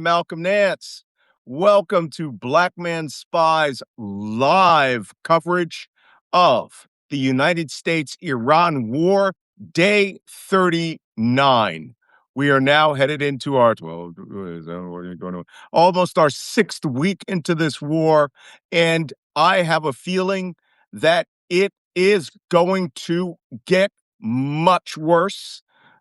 Malcolm Nance. Welcome to Black Man Spy's live coverage of the United States-Iran war, day 39. We are now headed into our, almost our 6th week into this war, and I have a feeling that it is going to get much worse.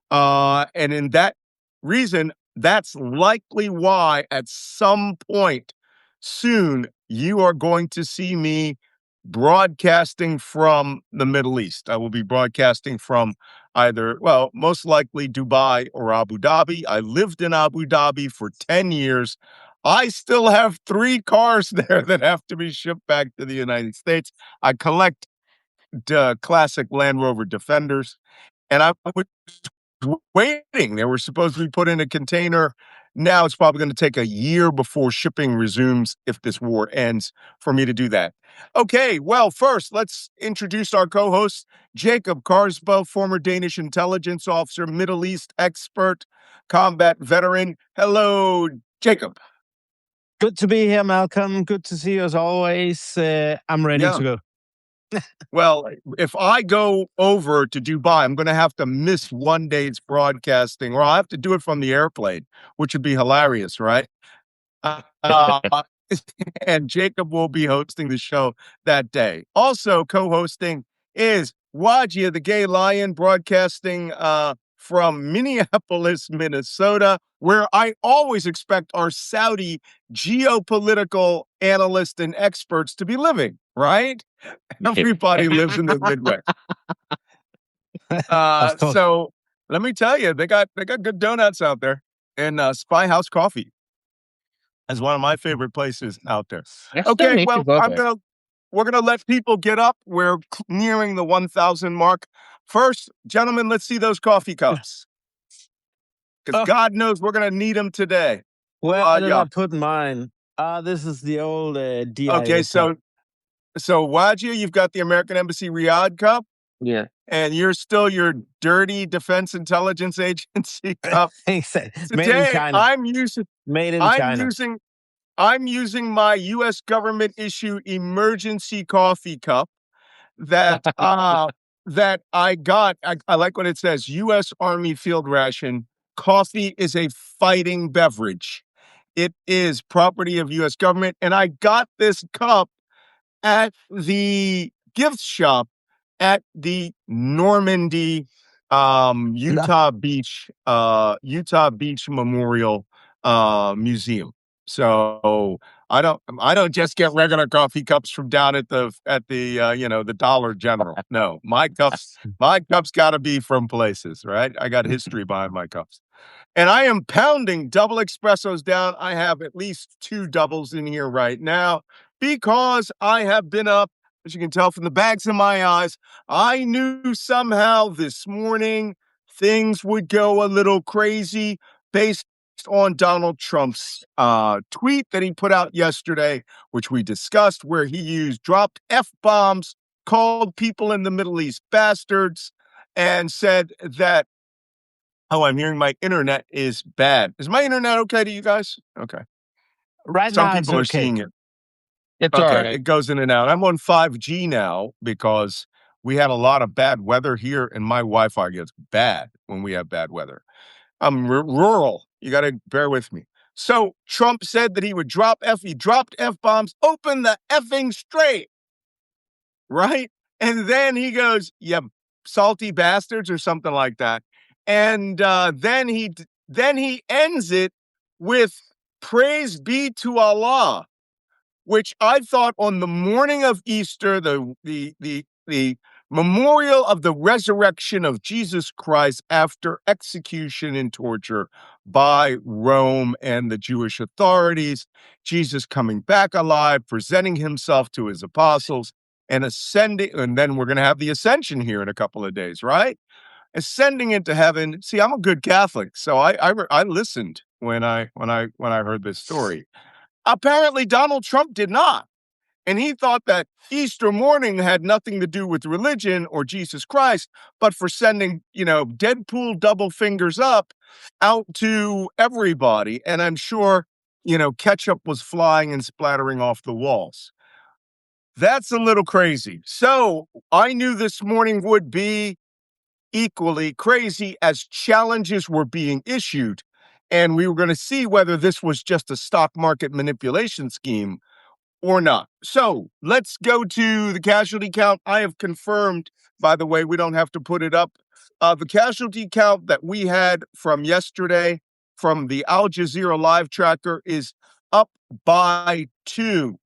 And in that reason, that's likely why at some point soon you are going to see me broadcasting from the Middle East. I will be broadcasting from either, well, most likely Dubai or Abu Dhabi. I lived in Abu Dhabi for 10 years. I still have 3 cars there that have to be shipped back to the United States. I collect classic Land Rover Defenders, and I was waiting. They were supposed to be put in a container. Now it's probably going to take a year before shipping resumes, if this war ends, for me to do that. Okay, well, first, let's introduce our co-host, Jacob Kaarsbo, former Danish intelligence officer, Middle East expert, combat veteran. Hello, Jacob. Good to be here, Malcolm. Good to see you as always. I'm ready to go. Well, if I go over to Dubai, I'm going to have to miss one day's broadcasting, or I'll have to do it from the airplane, which would be hilarious, right? And Jacob will be hosting the show that day. Also co-hosting is Wajeeh, the gay lion, broadcasting from Minneapolis, Minnesota, where I always expect our Saudi geopolitical analysts and experts to be living, right? Everybody lives in the Midwest. So let me tell you, they got good donuts out there, and Spy House Coffee is one of my favorite places out there. Okay, well, we're gonna let people get up. We're nearing the 1,000 mark. First, gentlemen, let's see those coffee cups, because God knows we're gonna need them today. Where did I put mine? This is the old DIA. Okay, so Wajeeh, you've got the American Embassy Riyadh cup. Yeah. And you're still your dirty Defense Intelligence Agency cup. Made in China. I'm using my U.S. government issue emergency coffee cup that that I got. I like what it says. U.S. Army field ration. Coffee is a fighting beverage. It is property of U.S. government, and I got this cup at the gift shop at the Normandy, Utah Beach Memorial Museum. So I don't just get regular coffee cups from down at the Dollar General. No, my cups got to be from places, right? I got history behind my cups. And I am pounding double espressos down. I have at least 2 doubles in here right now because I have been up. As you can tell from the bags in my eyes, I knew somehow this morning things would go a little crazy based on Donald Trump's tweet that he put out yesterday, which we discussed, where he dropped F-bombs, called people in the Middle East bastards, and said that, I'm hearing my internet is bad. Is my internet okay to you guys? Okay. Right Some now, people are seeing it. It's okay, all right. It goes in and out. I'm on 5G now because we had a lot of bad weather here, and my Wi-Fi gets bad when we have bad weather. I'm rural. You got to bear with me. So Trump said that he would he dropped F-bombs, open the effing strait, right? And then he goes, yeah, salty bastards or something like that. And then he ends it with praise be to Allah, which I thought on the morning of Easter, the memorial of the resurrection of Jesus Christ after execution and torture by Rome and the Jewish authorities, Jesus coming back alive, presenting himself to his apostles, and ascending. And then we're going to have the ascension here in a couple of days, right? Ascending into heaven. See, I'm a good Catholic, so I listened when I heard this story. Apparently, Donald Trump did not. And he thought that Easter morning had nothing to do with religion or Jesus Christ, but for sending, Deadpool double fingers up out to everybody. And I'm sure, ketchup was flying and splattering off the walls. That's a little crazy. So I knew this morning would be equally crazy as challenges were being issued. And we were going to see whether this was just a stock market manipulation scheme or not. So let's go to the casualty count. I have confirmed, by the way, we don't have to put it up. The casualty count that we had from yesterday from the Al Jazeera live tracker is up by 2,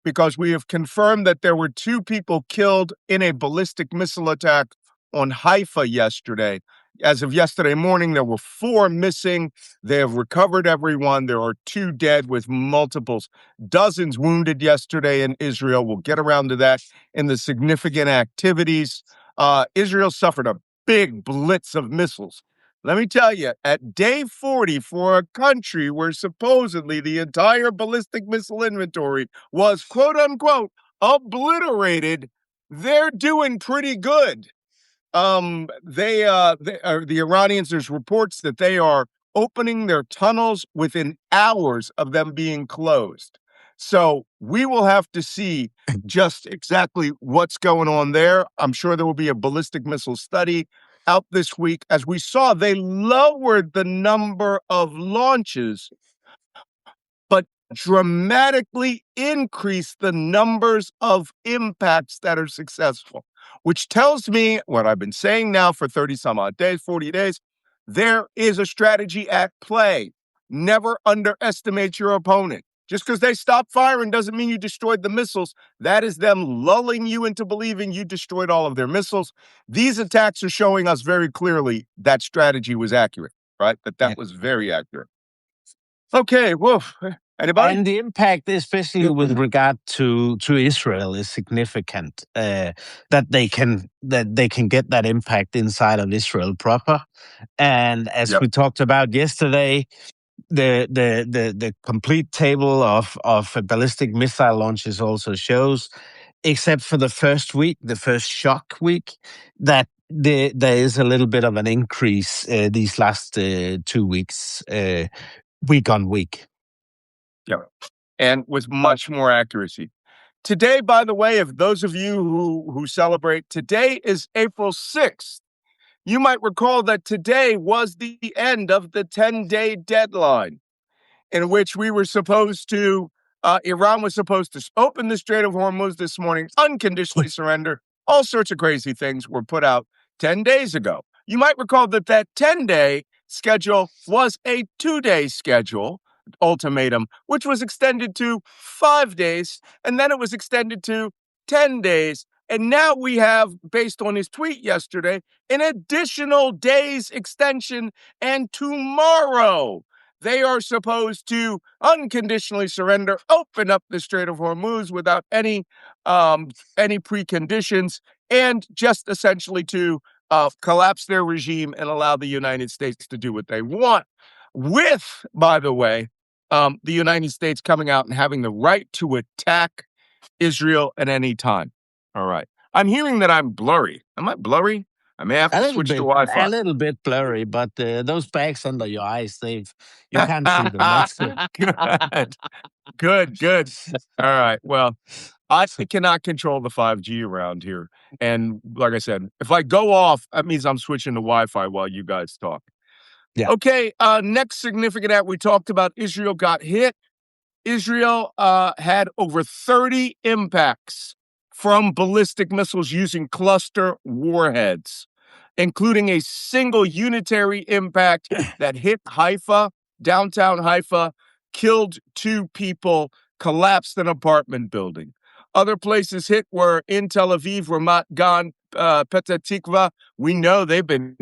because we have confirmed that there were 2 people killed in a ballistic missile attack on Haifa yesterday. As of yesterday morning, there were 4 missing. They have recovered everyone. There are 2 dead with multiples. Dozens wounded yesterday in Israel. We'll get around to that in the significant activities. Israel suffered a big blitz of missiles. Let me tell you, at day 40 for a country where supposedly the entire ballistic missile inventory was, quote unquote, obliterated, they're doing pretty good. The Iranians, there's reports that they are opening their tunnels within hours of them being closed. So we will have to see just exactly what's going on there. I'm sure there will be a ballistic missile study out this week. As we saw, they lowered the number of launches, but dramatically increased the numbers of impacts that are successful, which tells me what I've been saying now for 30 some odd days, 40 days. There is a strategy at play. Never underestimate your opponent. Just because they stop firing doesn't mean you destroyed the missiles. That is them lulling you into believing you destroyed all of their missiles. These attacks are showing us very clearly that strategy was accurate, right? That was very accurate. Okay, woof. Anybody? And the impact, especially with regard to Israel, is significant. That they can get that impact inside of Israel proper. And as we talked about yesterday, the complete table of ballistic missile launches also shows, except for the first week, the first shock week, that there is a little bit of an increase these last 2 weeks, week on week. Yeah, and with much more accuracy. Today, by the way, if those of you who celebrate, today is April 6th. You might recall that today was the end of the 10-day deadline in which we were supposed to, Iran was supposed to open the Strait of Hormuz this morning, unconditionally surrender. All sorts of crazy things were put out 10 days ago. You might recall that 10-day schedule was a 2-day schedule, ultimatum, which was extended to 5 days, and then it was extended to 10 days. And now we have, based on his tweet yesterday, an additional day's extension, and tomorrow they are supposed to unconditionally surrender, open up the Strait of Hormuz without any preconditions, and just essentially to collapse their regime and allow the United States to do what they want. With, by the way, the United States coming out and having the right to attack Israel at any time. All right. I'm hearing that I'm blurry. Am I blurry? I may have to switch to Wi-Fi. A little bit blurry, but those bags under your eyes, you can't see them. That's good. Good. All right. Well, I cannot control the 5G around here. And like I said, if I go off, that means I'm switching to Wi-Fi while you guys talk. Yeah. Okay. Next significant act, we talked about Israel got hit. Israel had over 30 impacts from ballistic missiles using cluster warheads, including a single unitary impact that hit Haifa, downtown Haifa, killed 2 people, collapsed an apartment building. Other places hit were in Tel Aviv, Ramat Gan, Petah Tikva. We know they've been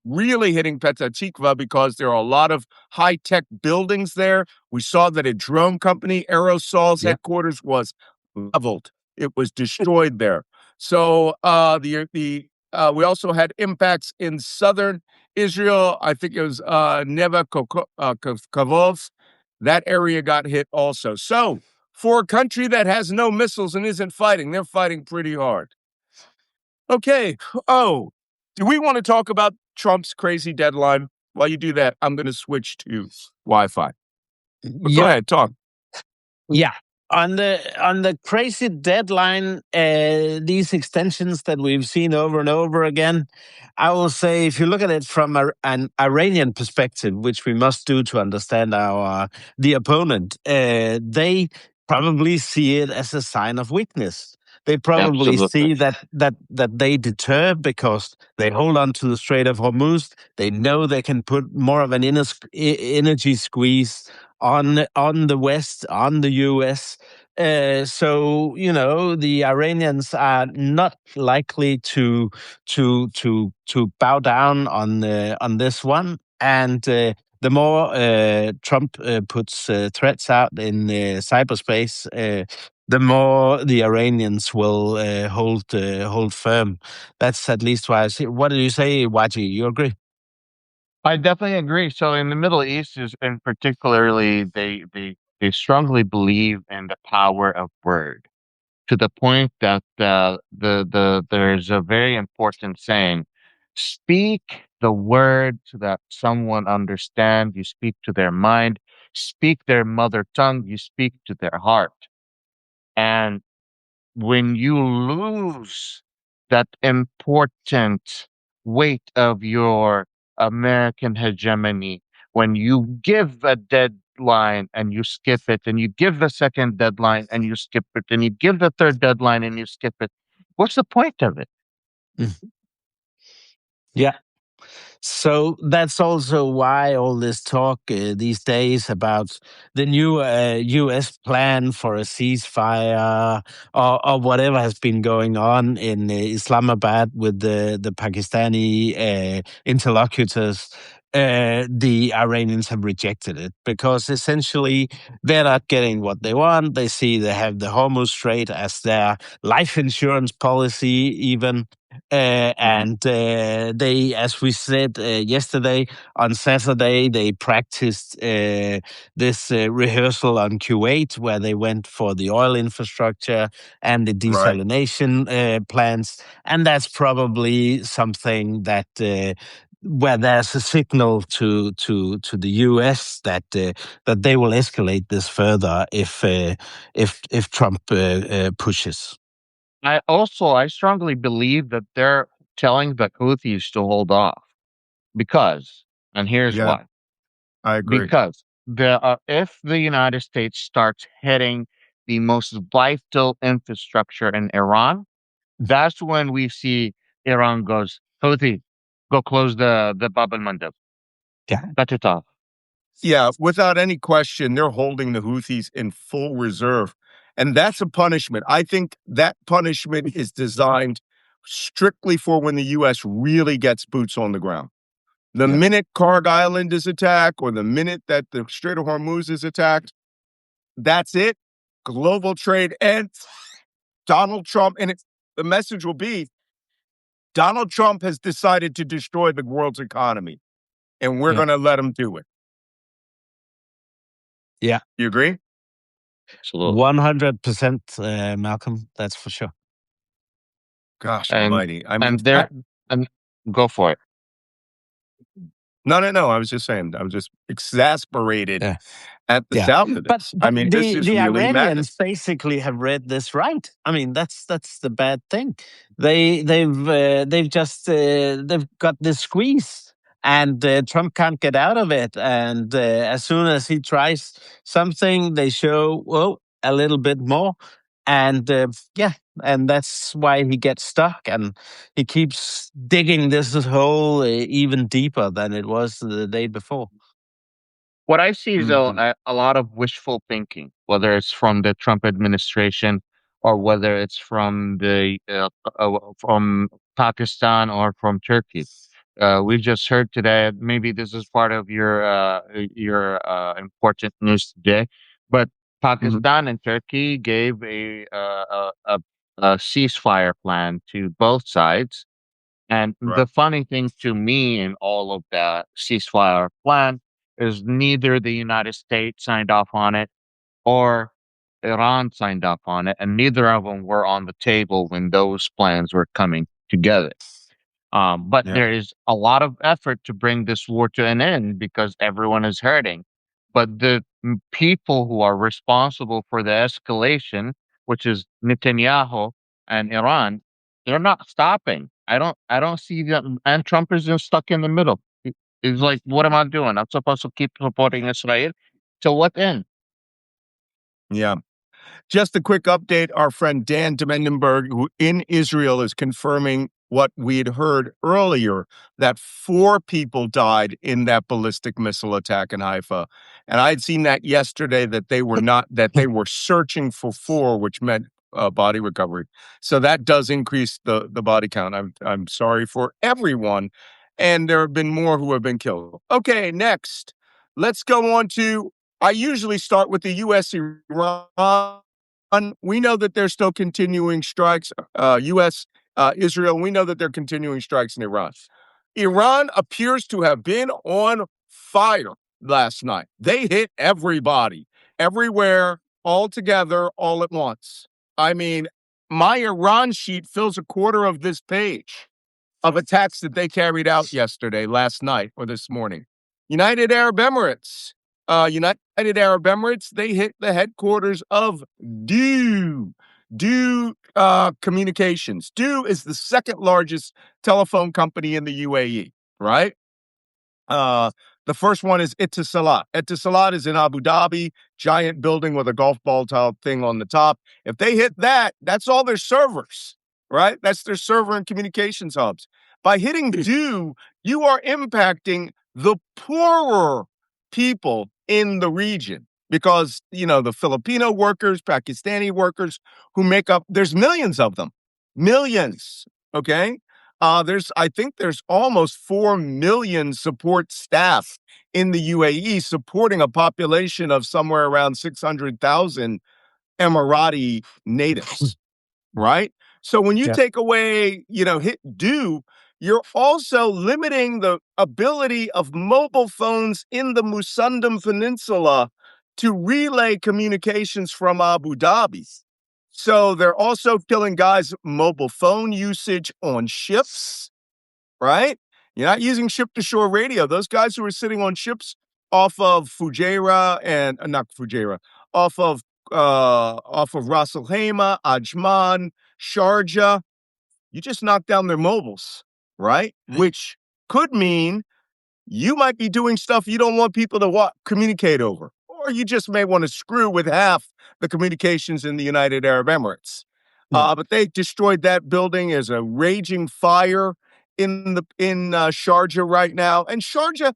really hitting Petah Tikva because there are a lot of high-tech buildings there. We saw that a drone company, Aerosol's headquarters, was leveled. It was destroyed there. So we also had impacts in southern Israel. I think it was Neva Kavov. That area got hit also. So for a country that has no missiles and isn't fighting. They're fighting pretty hard. Okay. Oh, do we want to talk about Trump's crazy deadline? While you do that, I'm going to switch to Wi-Fi. But go Yeah. ahead, talk. Yeah. On the crazy deadline, these extensions that we've seen over and over again, I will say, if you look at it from an Iranian perspective, which we must do to understand the opponent, they probably see it as a sign of weakness. They probably see Absolutely. that they deter because they hold on to the Strait of Hormuz. They know they can put more of an energy squeeze on the West, on the US. So the Iranians are not likely to bow down on this one, and the more Trump puts threats out in cyberspace, the more the Iranians will hold firm. That's at least why I see. What do you say, Wajeeh? You agree? I definitely agree. So in the Middle East is and particularly they strongly believe in the power of word to the point that there's a very important saying, speak the word so that someone understand, you speak to their mind, speak their mother tongue, you speak to their heart. And when you lose that important weight of your American hegemony, when you give a deadline and you skip it, and you give the second deadline and you skip it, and you give the third deadline and you skip it, what's the point of it? Mm. Yeah. So that's also why all this talk these days about the new U.S. plan for a ceasefire, or whatever has been going on in Islamabad with the Pakistani interlocutors. The Iranians have rejected it because essentially they're not getting what they want. They see they have the Hormuz Strait as their life insurance policy, even. And they, as we said yesterday, on Saturday, they practiced this rehearsal on Kuwait, where they went for the oil infrastructure and the Right. desalination plants. And that's probably something that. Where there's a signal to the U.S. that they will escalate this further if Trump pushes. I strongly believe that they're telling the Houthis to hold off because, and here's Yeah, why. I agree. Because if the United States starts hitting the most vital infrastructure in Iran, that's when we see Iran goes, Houthi, go close the Bab al Mandab. Yeah. Cut it off. Yeah, without any question, they're holding the Houthis in full reserve. And that's a punishment. I think that punishment is designed strictly for when the U.S. really gets boots on the ground. The Yeah. minute Karg Island is attacked or the minute that the Strait of Hormuz is attacked, that's it. Global trade ends. Donald Trump, and the message will be Donald Trump has decided to destroy the world's economy, and we're Yeah. going to let him do it. Yeah. You agree? Absolutely. 100%, Malcolm. That's for sure. Gosh And almighty. I mean, and there and go for it. no. I was just saying, I was just exasperated Yeah. at the Yeah, sound of but this. I but mean, this the is the really madness. Iranians basically have read this right. I mean, that's the bad thing. They've got this squeeze, and Trump can't get out of it. And as soon as he tries something, they show a little bit more, and yeah, and that's why he gets stuck, and he keeps digging this hole even deeper than it was the day before. What I see is Mhm. a lot of wishful thinking, whether it's from the Trump administration or whether it's from from Pakistan or from Turkey. We just heard today. Maybe this is part of your important news today, but Mhm. Pakistan and Turkey gave a ceasefire plan to both sides. And Right. the funny thing to me in all of that ceasefire plan is neither the United States signed off on it or Iran signed up on it, and neither of them were on the table when those plans were coming together. But Yeah. there is a lot of effort to bring this war to an end because everyone is hurting. But the people who are responsible for the escalation, which is Netanyahu and Iran, they're not stopping. I don't see them, and Trump is just stuck in the middle. He's like, what am I doing? I'm supposed to keep supporting Israel. To what end? Yeah. Just a quick update. Our friend Dan Demendenberg, who in Israel, is confirming what we had heard earlier, that 4 people died in that ballistic missile attack in Haifa. And I had seen that yesterday, that they were searching for 4, which meant body recovery. So that does increase the body count. I'm sorry for everyone. And there have been more who have been killed. Okay, next. Let's go on to, I usually start with the U.S. Iran. We know that they're still continuing strikes. U.S., Israel, we know that they're continuing strikes in Iran. Iran appears to have been on fire last night. They hit everybody, everywhere, all together, all at once. I mean, my Iran sheet fills a quarter of this page of attacks that they carried out yesterday, last night, or this morning. United Arab Emirates. United Arab Emirates, they hit the headquarters of Do Communications. Do is the second largest telephone company in the UAE, right? Uh, the first one is Etisalat. Etisalat is in Abu Dhabi, giant building with a golf ball type thing on the top. If they hit that, that's all their servers, right? That's their server and communications hubs. By hitting Do, you are impacting the poorer people in the region because, the Filipino workers, Pakistani workers who make up, there's millions of them, millions, okay? I think there's almost 4 million support staff in the UAE supporting a population of somewhere around 600,000 Emirati natives, right? So when you Yeah. take away, hit Do, you're also limiting the ability of mobile phones in the Musandam Peninsula to relay communications from Abu Dhabi. So they're also killing guys' mobile phone usage on ships, right? You're not using ship-to-shore radio. Those guys who are sitting on ships off of Fujairah and not Fujairah, off of Ras Al Khaimah, Ajman, Sharjah, you just knock down their mobiles, right? Which could mean you might be doing stuff you don't want people to communicate over, or you just may want to screw with half the communications in the United Arab Emirates. But they destroyed that building. As a raging fire in Sharjah right now, and Sharjah,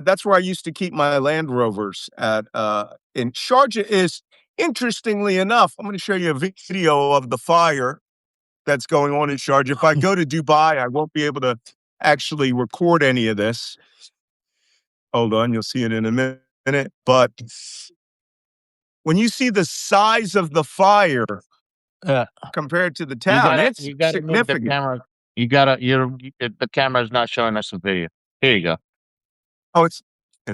that's where I used to keep my Land Rovers at. In Sharjah is, interestingly enough, I'm going to show you a video of the fire that's going on in Sharjah. If I go to Dubai, I won't be able to actually record any of this. Hold on, you'll see it in a minute. But when you see the size of the fire compared to the town, it's You gotta move the significant. camera. The camera is not showing us the video. Here you go. Oh, it's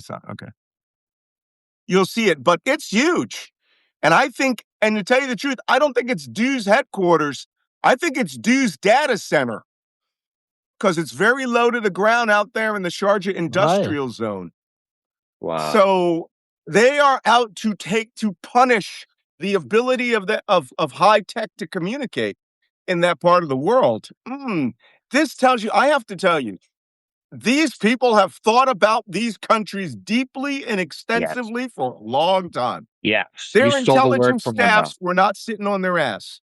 not okay. You'll see it, but it's huge. And I think, and to tell you the truth, I don't think it's Do's headquarters. I think it's Do's data center because it's very low to the ground out there in the Sharjah industrial zone. Wow. So they are out to punish the ability of high tech to communicate in that part of the world. This tells you, I have to tell you, these people have thought about these countries deeply and extensively for a long time. Yes. You Their stole the word intelligence from my mouth. staffs were not sitting on their ass.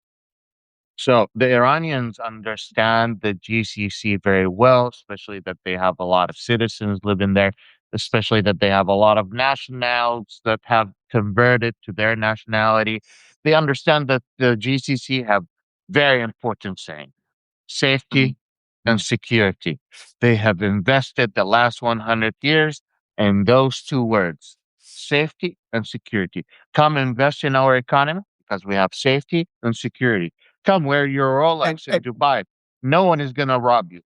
So the Iranians understand the GCC very well, especially that they have a lot of citizens living there, especially that they have a lot of nationals that have converted to their nationality. They understand that the GCC have very important saying: safety and security. They have invested the last 100 years in those two words, safety and security. Come invest in our economy because we have safety and security. Come wear your Rolex in And Dubai. No one is going to rob you.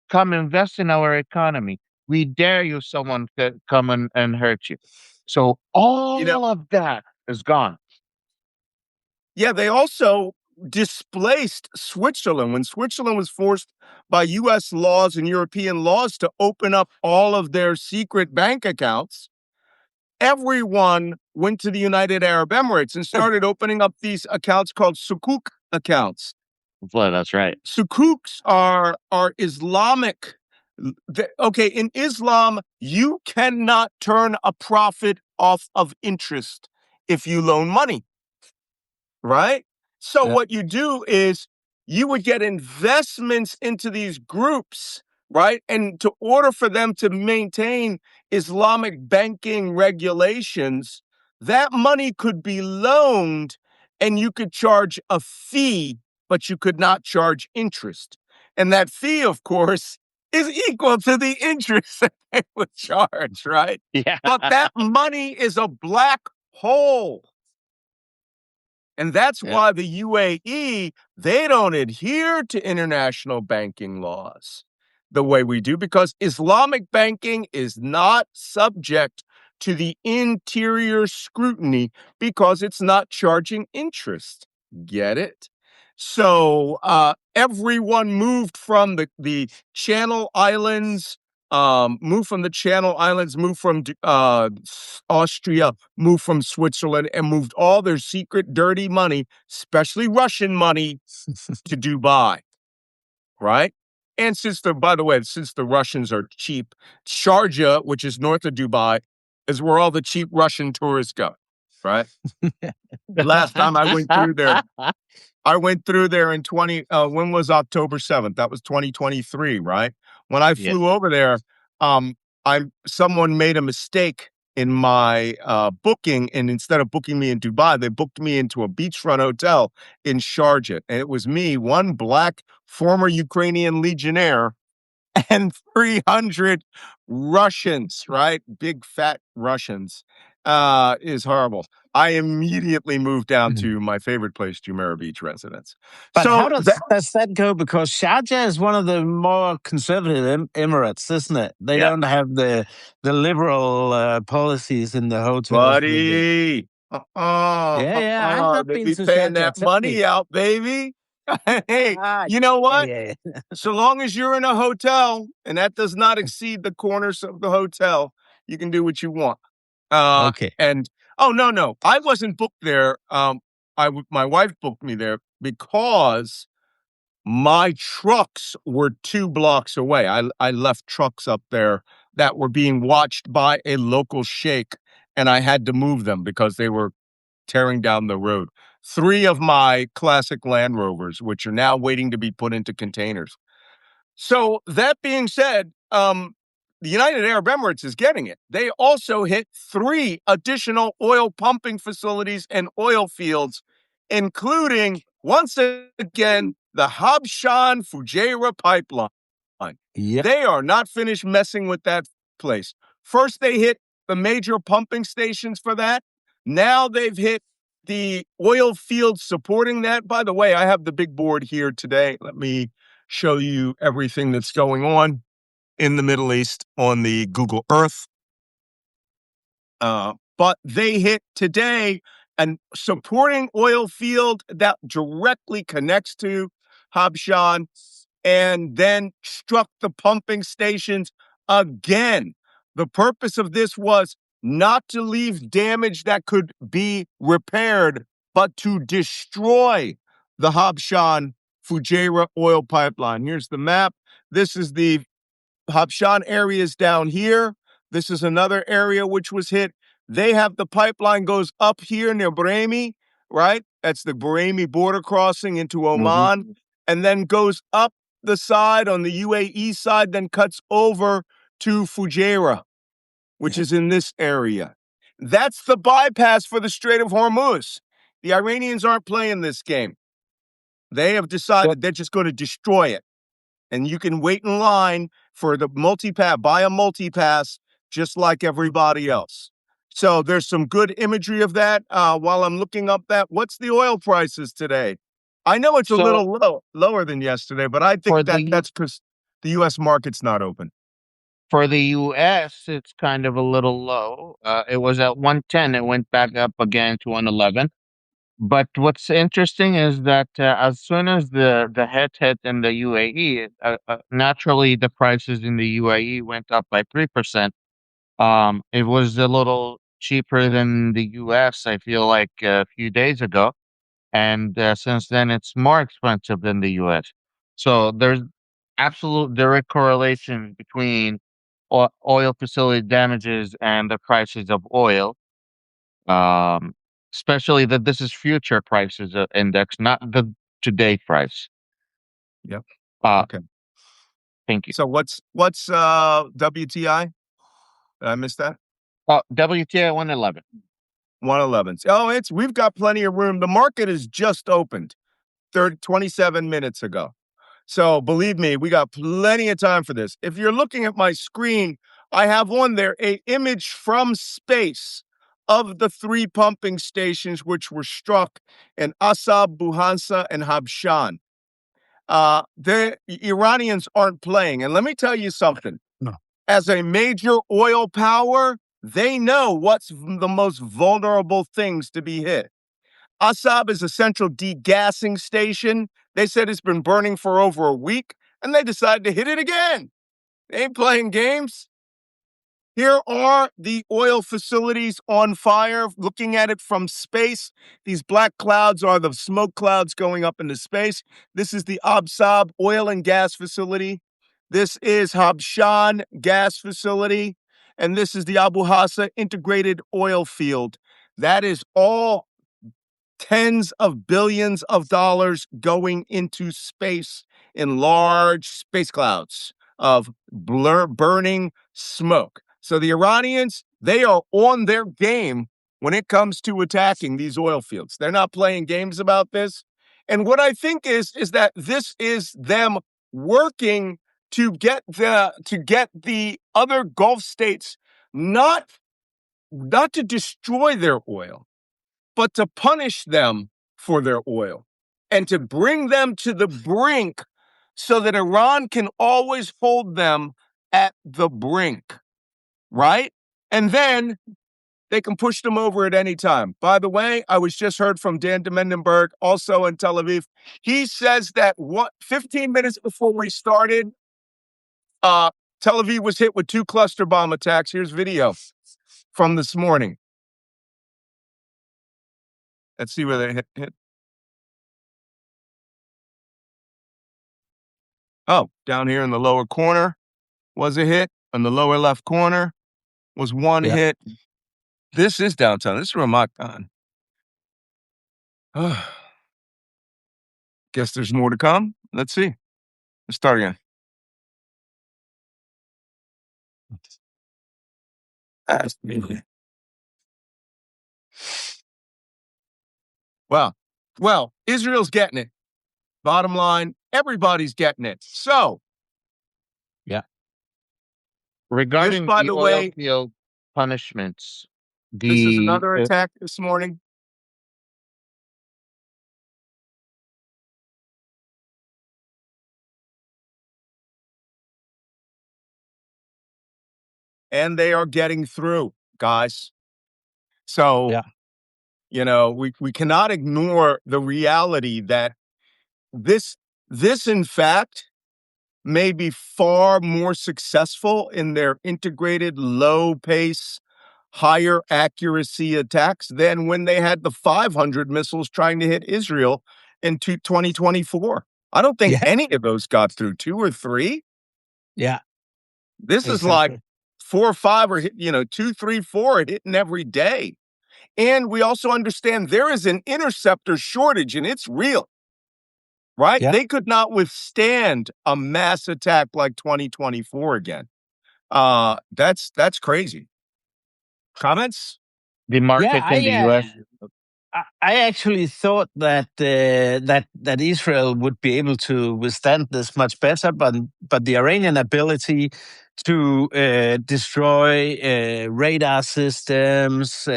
Come invest in our economy. We dare you someone to come and hurt you. So all of that is gone. Yeah, they also displaced Switzerland when Switzerland was forced by U.S. laws and European laws to open up all of their secret bank accounts. Everyone went to the United Arab Emirates and started opening up these accounts called sukuk accounts. Well, that's right. Sukuks are Islamic. Okay, in Islam, you cannot turn a profit off of interest if you loan money, right? So Yeah. what you do is you would get investments into these groups, right? And to order for them to maintain Islamic banking regulations, that money could be loaned and you could charge a fee, but you could not charge interest. And that fee, of course, is equal to the interest that they would charge, right? Yeah. But that money is a black hole. And that's Yeah. why the UAE, they don't adhere to international banking laws the way we do, because Islamic banking is not subject to the interior scrutiny because it's not charging interest. Get it? So everyone moved from the Channel Islands, moved from Austria, moved from Switzerland, and moved all their secret dirty money, especially Russian money, to Dubai, right? And by the way, since the Russians are cheap, Sharjah, which is north of Dubai, is where all the cheap Russian tourists go, right? Last time I went through there in when was October 7th? That was 2023, right? When I Yeah. flew over there, um, someone made a mistake in my booking, and instead of booking me in Dubai, they booked me into a beachfront hotel in Sharjah. And it was me, one black former Ukrainian legionnaire, and 300 Russians, right? Big fat Russians. Is horrible. I immediately moved down to my favorite place, Jumeirah Beach residence. But how So does that go? Because Sharjah is one of the more conservative emirates, isn't it? They yeah, don't have the liberal policies in the hotels. buddy. I have They been be to paying Sharjah. that Tell me. money out, baby. Hey, Ah, you know what? yeah. So long as you're in a hotel and that does not exceed the corners of the hotel, you can do what you want. Okay. And oh no, I wasn't booked there. My wife booked me there because my trucks were 2 blocks away. I left trucks up there that were being watched by a local sheikh, and I had to move them because they were tearing down the road. 3 of my classic Land Rovers, which are now waiting to be put into containers. So that being said, the United Arab Emirates is getting it. They also hit 3 additional oil pumping facilities and oil fields, including, once again, the Habshan Fujairah pipeline. Yeah. They are not finished messing with that place. First, they hit the major pumping stations for that. Now they've hit the oil fields supporting that. By the way, I have the big board here today. Let me show you everything that's going on in the Middle East on the Google Earth. But they hit today and supporting oil field that directly connects to Habshan, and then struck the pumping stations again. The purpose of this was not to leave damage that could be repaired, but to destroy the Habshan Fujairah oil pipeline. Here's the map. This is the Habshan areas down here. This is another area which was hit. They have the pipeline goes up here near Brahmi, right? That's the Brahmi border crossing into Oman, and then goes up the side on the UAE side, then cuts over to Fujairah, which Yeah. is in this area. That's the bypass for the Strait of Hormuz. The Iranians aren't playing this game. They have decided they're just going to destroy it. And you can wait in line for the multipass, buy a multipass, just like everybody else. So there's some good imagery of that. While I'm looking up that, what's the oil prices today? I know it's a So little lower than yesterday, but I think for the that's because the U.S. market's not open. for the U.S., it's kind of a little low. It was at 110. It went back up again to 111. But what's interesting is that as soon as the hit in the UAE, naturally the prices in the UAE went up by 3%. It was a little cheaper than the US, I feel like a few days ago. And since then, it's more expensive than the US. So there's absolute direct correlation between oil facility damages and the prices of oil. Um, Especially that this is future prices index, not the today price. Yep. Uh, Okay. Thank you. So what's WTI? Did I miss that? WTI 111. 111. Oh, we've got plenty of room. The market has just opened 27 minutes ago. So believe me, we got plenty of time for this. If you're looking at my screen, I have on there a image from space of the 3 pumping stations which were struck in Asab, Buhansa, and Habshan. The Iranians aren't playing. And let me tell you something. No. As a major oil power, they know what's the most vulnerable things to be hit. Asab is a central degassing station. They said it's been burning for over a week, and they decided to hit it again. They ain't playing games. Here are the oil facilities on fire, looking at it from space. These black clouds are the smoke clouds going up into space. This is the Absab oil and gas facility. This is Habshan gas facility. And this is the Abu Hassa integrated oil field. That is all tens of billions of dollars going into space in large space clouds of burning smoke. So the Iranians, they are on their game when it comes to attacking these oil fields. They're not playing games about this. And what I think is that this is them working to get the other Gulf states not to destroy their oil, but to punish them for their oil and to bring them to the brink so that Iran can always hold them at the brink, right? And then they can push them over at any time. By the way, I was just heard from Dan de Mendenberg, also in Tel Aviv. He says that 15 minutes before we started, Tel Aviv was hit with 2 cluster bomb attacks. Here's video from this morning. Let's see where they hit. Oh, down here in the lower corner was a hit. In the lower left corner was one hit. This is downtown. This is Ramat Gan. Guess there's more to come. Let's see. Let's start again. Well, Israel's getting it. Bottom line, everybody's getting it. So, Regarding by the the oil way, field punishments, this is another attack this morning. And they are getting through, guys. So, we cannot ignore the reality that this in fact may be far more successful in their integrated low pace, higher accuracy attacks than when they had the 500 missiles trying to hit Israel in 2024. I don't think any of those got through, 2 or 3. Yeah. This is like 4 or 5 or 2, 3, 4 hitting every day. And we also understand there is an interceptor shortage, and it's real. Right? Yeah. They could not withstand a mass attack like 2024 again. That's crazy. Comments? The market in the US. I actually thought that that Israel would be able to withstand this much better, but the Iranian ability to destroy radar systems,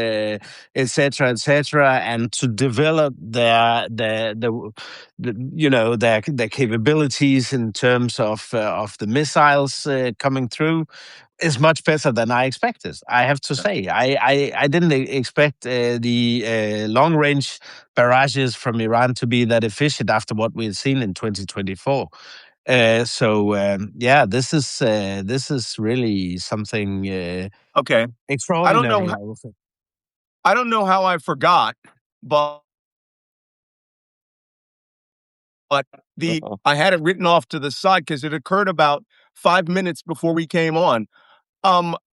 etc., and to develop their their capabilities in terms of the missiles coming through is much better than I expected. I have to say, I didn't expect the long range barrages from Iran to be that efficient after what we had seen in 2024. This is really something Okay. extraordinary. I would say. I don't know how I forgot, but I had it written off to the side because it occurred about 5 minutes before we came on.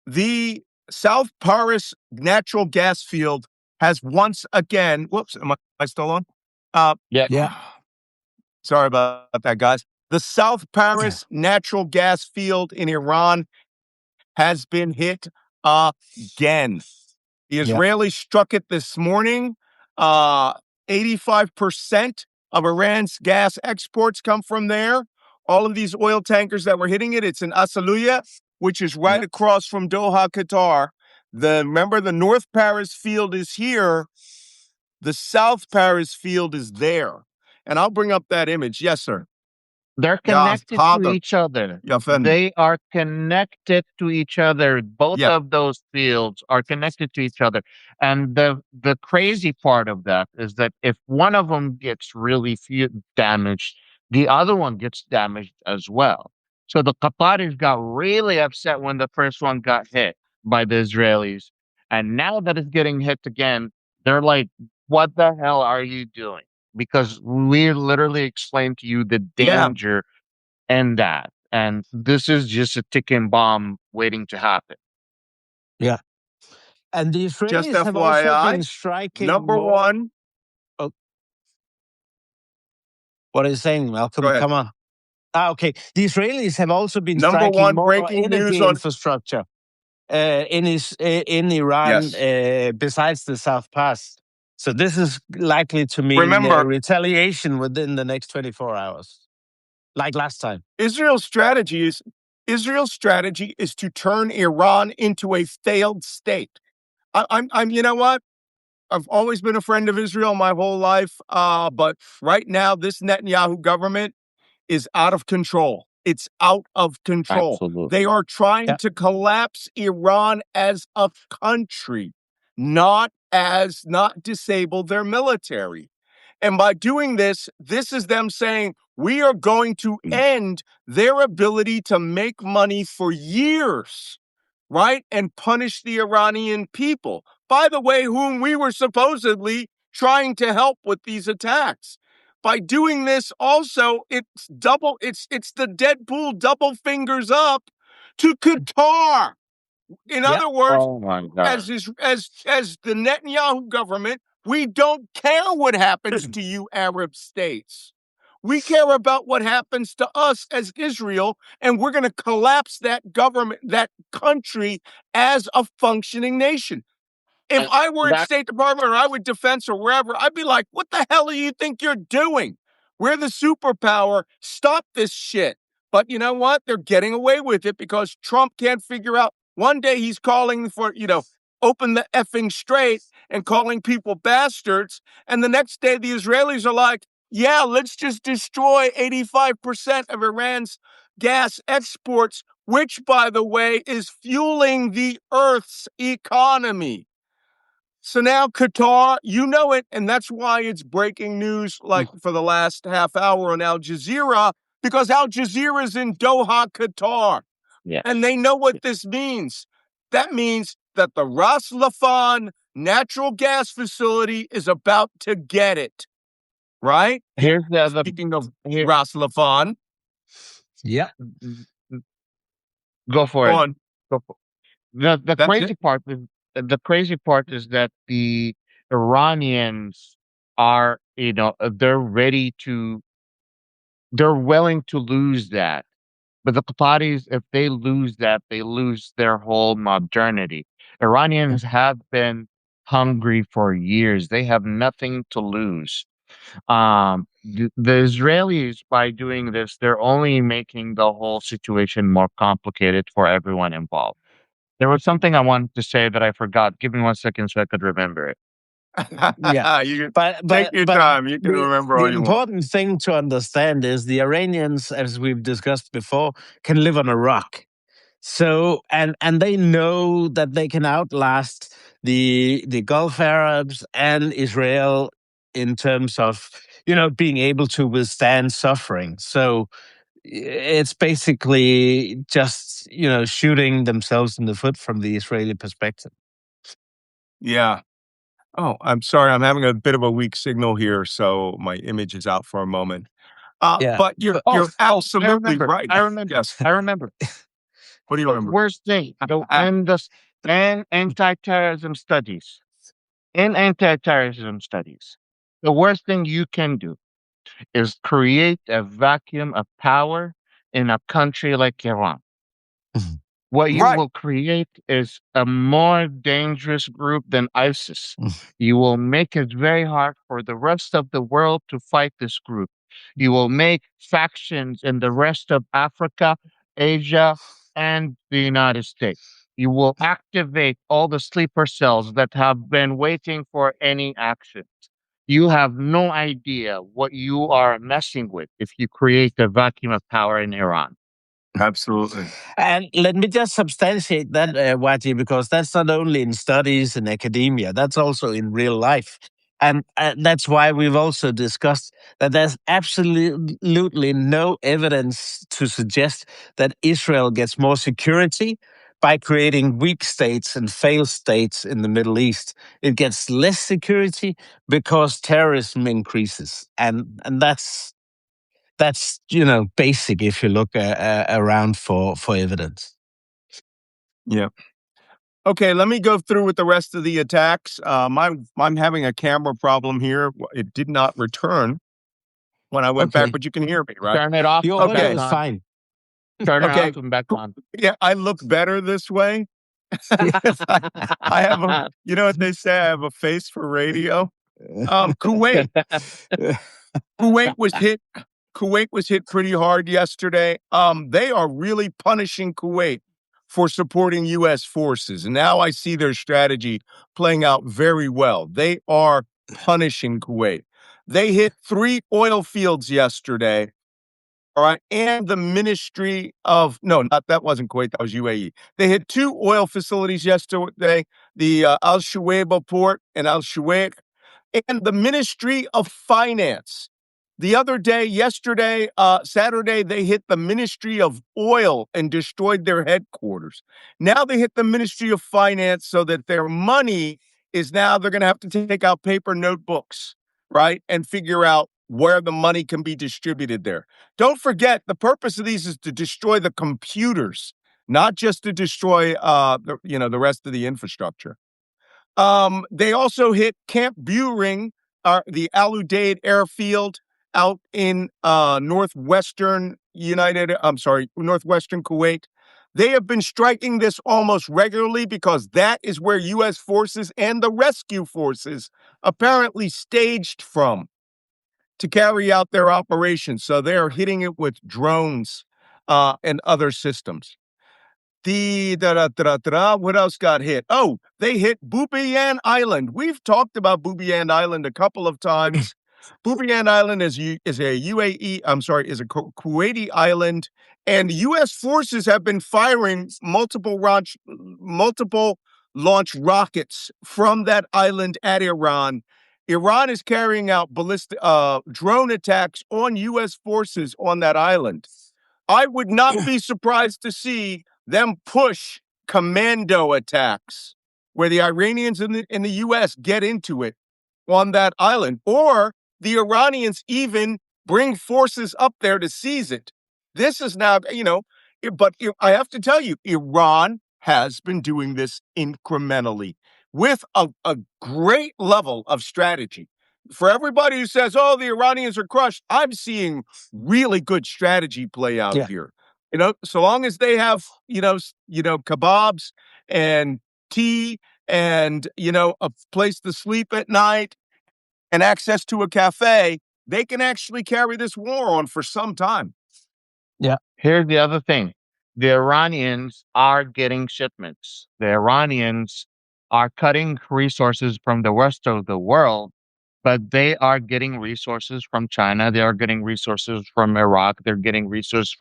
The South Paris natural gas field has once again. Whoops, am I still on? Yeah. Sorry about that, guys. The South Paris natural gas field in Iran has been hit again. The Israelis struck it this morning. 85% of Iran's gas exports come from there. All of these oil tankers that were hitting it, it's in Asaluya, which is right across from Doha, Qatar. Remember, the North Paris field is here. The South Paris field is there. And I'll bring up that image. Yes, sir. They're connected to each other. They are connected to each other. Both of those fields are connected to each other. And the crazy part of that is that if one of them gets really damaged, the other one gets damaged as well. So the Qataris got really upset when the first one got hit by the Israelis. And now that it's getting hit again, they're like, what the hell are you doing? Because we literally explained to you the danger in that. And this is just a ticking bomb waiting to happen. Yeah. And the Israelis Just have also FYI, been striking number one. Oh. What are you saying, Malcolm? Come on. Okay. The Israelis have also been striking more energy infrastructure in Iran besides the South Pass. So this is likely to mean retaliation within the next 24 hours, like last time. Israel's strategy is to turn Iran into a failed state. I'm you know what? I've always been a friend of Israel my whole life, but right now this Netanyahu government is out of control. It's out of control. Absolutely. They are trying to collapse Iran as a country, not disable their military. And by doing this, this is them saying, we are going to end their ability to make money for years, right? And punish the Iranian people, by the way, whom we were supposedly trying to help with these attacks. By doing this also, it's the Deadpool double fingers up to Qatar. In other words, as the Netanyahu government, we don't care what happens to you Arab states. We care about what happens to us as Israel, and we're going to collapse that government, that country, as a functioning nation. If I were in State Department or I were Defense or wherever, I'd be like, what the hell do you think you're doing? We're the superpower. Stop this shit. But you know what? They're getting away with it because Trump can't figure out. One day he's calling for, open the effing straight and calling people bastards. And the next day the Israelis are like, yeah, let's just destroy 85% of Iran's gas exports, which, by the way, is fueling the Earth's economy. So now Qatar, you know it, and that's why it's breaking news like for the last half hour on Al Jazeera, because Al Jazeera is in Doha, Qatar. Yeah. And they know what this means. That means that the Ras Laffan natural gas facility is about to get it. Right? Here's the other. Speaking of Ras Laffan. Yeah. Go for it. On. Go for it. The crazy part is that the Iranians are, they're willing to lose that. But the Qataris, if they lose that, they lose their whole modernity. Iranians have been hungry for years. They have nothing to lose. The Israelis, by doing this, they're only making the whole situation more complicated for everyone involved. There was something I wanted to say that I forgot. Give me 1 second so I could remember it. But take your time. You can remember all you want. The important thing to understand is the Iranians, as we've discussed before, can live on a rock. So and they know that they can outlast the Gulf Arabs and Israel in terms of being able to withstand suffering. So it's basically just shooting themselves in the foot from the Israeli perspective. Yeah. Oh, I'm sorry. I'm having a bit of a weak signal here, so my image is out for a moment. Yeah. But you're absolutely right. I remember. Yes. I remember. What do you The remember? worst thing, in anti-terrorism studies, the worst thing you can do is create a vacuum of power in a country like Iran. What you Right. will create is a more dangerous group than ISIS. You will make it very hard for the rest of the world to fight this group. You will make factions in the rest of Africa, Asia, and the United States. You will activate all the sleeper cells that have been waiting for any action. You have no idea what you are messing with if you create a vacuum of power in Iran. Absolutely. And let me just substantiate that, Wajeeh, because that's not only in studies and academia, that's also in real life. And that's why we've also discussed that there's absolutely no evidence to suggest that Israel gets more security by creating weak states and failed states in the Middle East. It gets less security because terrorism increases. And that's basic if you look around for evidence. Yeah. Okay, let me go through with the rest of the attacks. I'm having a camera problem here. It did not return when I went back, but you can hear me, right? Turn it off. Your and audio back is on. fine. Turn it Okay. off and back on. Yeah, I look better this way. I have a, you know what they say, I have a face for radio. Kuwait. Kuwait was hit. Kuwait was hit pretty hard yesterday. They are really punishing Kuwait for supporting U.S. forces. And now I see their strategy playing out very well. They are punishing Kuwait. They hit 3 oil fields yesterday. All right. And the Ministry of, no, not that wasn't Kuwait, that was UAE. They hit 2 oil facilities yesterday, the Al Shuaibah port and Al Shuaik, and the Ministry of Finance. The other day, yesterday, Saturday, they hit the Ministry of Oil and destroyed their headquarters. Now they hit the Ministry of Finance so that their money is now they're going to have to take out paper notebooks, right? And figure out where the money can be distributed there. Don't forget, the purpose of these is to destroy the computers, not just to destroy, the rest of the infrastructure. They also hit Camp Buring, the Al Udeid airfield out in northwestern Kuwait. They have been striking this almost regularly because that is where U.S. forces and the rescue forces apparently staged from to carry out their operations. So they're hitting it with drones and other systems. What else got hit? Oh, they hit Bubiyan Island. We've talked about Bubiyan Island a couple of times. Bubiyan Island is a Kuwaiti island, and U.S. forces have been firing multiple launch rockets from that island at Iran. Iran is carrying out ballistic drone attacks on U.S. forces on that island. I would not be surprised to see them push commando attacks where the Iranians and the U.S. get into it on that island, or the Iranians even bring forces up there to seize it. This is now, but I have to tell you, Iran has been doing this incrementally with a great level of strategy. For everybody who says, oh, the Iranians are crushed, I'm seeing really good strategy play out here. So long as they have, kebabs and tea and, a place to sleep at night and access to a cafe, they can actually carry this war on for some time. Yeah. Here's the other thing. The Iranians are getting shipments. The Iranians are cutting resources from the rest of the world, but they are getting resources from China. They are getting resources from Iraq. They're getting resources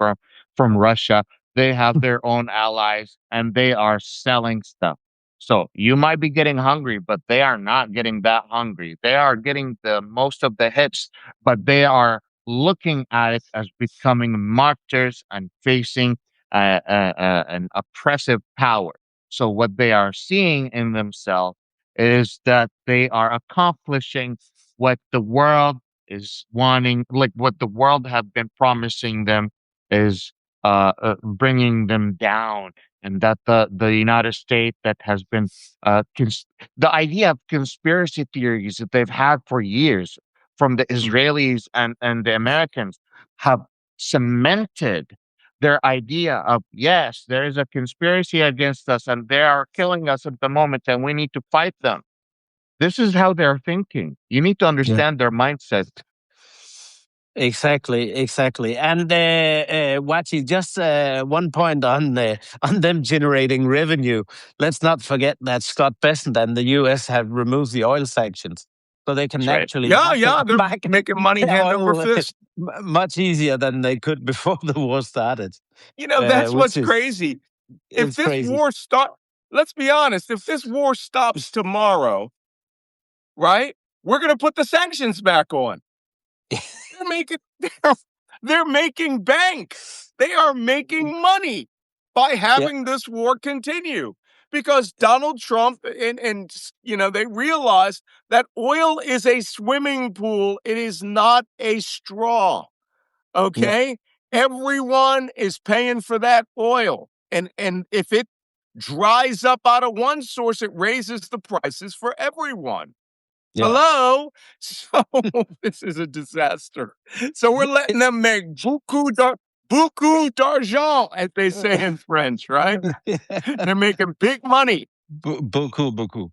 from Russia. They have their own allies, and they are selling stuff. So you might be getting hungry, but they are not getting that hungry. They are getting the most of the hits, but they are looking at it as becoming martyrs and facing an oppressive power. So what they are seeing in themselves is that they are accomplishing what the world is wanting, like what the world have been promising them is bringing them down, and that the United States that has been the idea of conspiracy theories that they've had for years from the Israelis and the Americans have cemented their idea of, yes, there is a conspiracy against us and they are killing us at the moment and we need to fight them. This is how they're thinking. You need to Yeah. understand their mindset. Exactly. And Wachi, just one point on them generating revenue. Let's not forget that Scott Bessent and the U.S. have removed the oil sanctions, so they can That's right. actually Yeah, they're back making money their hand over oil fist. much easier than they could before the war started, That's which what's crazy. If is this crazy. war start, let's be honest, if this war stops tomorrow, right, we're going to put the sanctions back on. They're making they're making bank. They are making money by Yeah, having this war continue because Donald Trump and they realize that oil is a swimming pool. It is not a straw. yeah, Okay? Everyone is paying for that oil. And if it dries up out of one source, it raises the prices for everyone. yeah. Hello? So this is a disaster. So we're letting them make beaucoup d'argent, as they say in French, right? They're making big money. Beaucoup.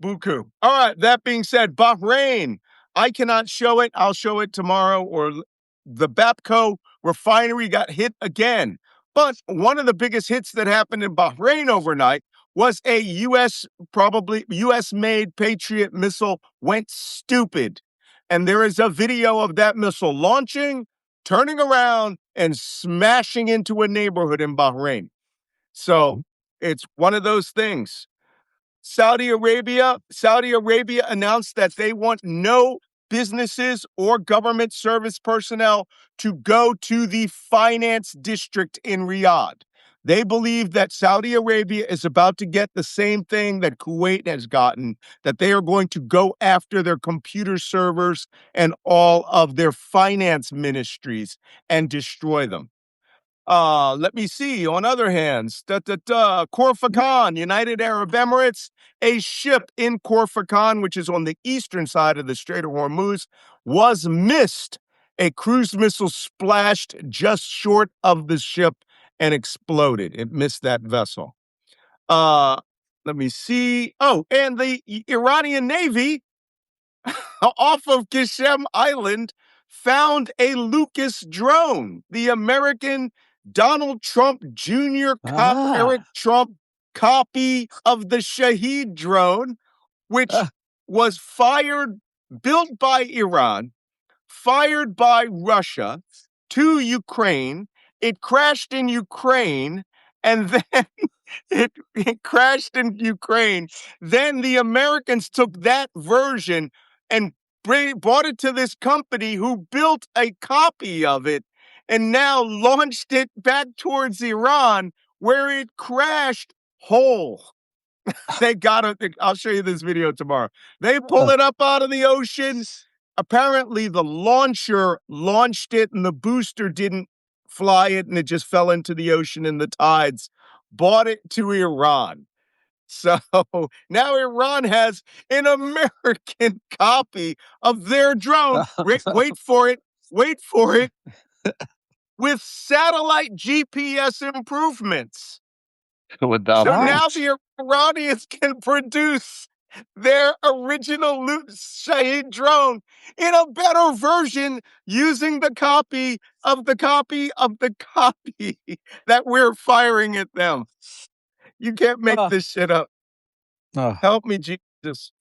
Buku. All right. That being said, Bahrain, I cannot show it. I'll show it tomorrow. The Bapco refinery got hit again. But one of the biggest hits that happened in Bahrain overnight was a probably US made Patriot missile went stupid. And there is a video of that missile launching, turning around, and smashing into a neighborhood in Bahrain. So it's one of those things. Saudi Arabia announced that they want no businesses or government service personnel to go to the finance district in Riyadh. They believe that Saudi Arabia is about to get the same thing that Kuwait has gotten, that they are going to go after their computer servers and all of their finance ministries and destroy them. Let me see. On other hands, Corfacan, United Arab Emirates, a ship in Corfacan, which is on the eastern side of the Strait of Hormuz, was missed. A cruise missile splashed just short of the ship and exploded. It missed that vessel. Let me see. Oh, and the Iranian Navy off of Qasem Island found a Lucas drone, the American Donald Trump Jr. Eric Trump copy of the Shahed drone, which was built by Iran, fired by Russia to Ukraine. It crashed in Ukraine, and then it crashed in Ukraine. Then the Americans took that version and brought it to this company who built a copy of it and now launched it back towards Iran, where it crashed whole. They got it. I'll show you this video tomorrow. They pull it up out of the ocean. Apparently, the launcher launched it and the booster didn't fly it, and it just fell into the ocean in the tides. Bought it to Iran. So now Iran has an American copy of their drone. Wait for it. Wait for it. With satellite GPS improvements. Without So now the Iranians can produce their original Shahed drone in a better version using the copy of the copy of the copy that we're firing at them. You can't make this shit up. Help me, Jesus.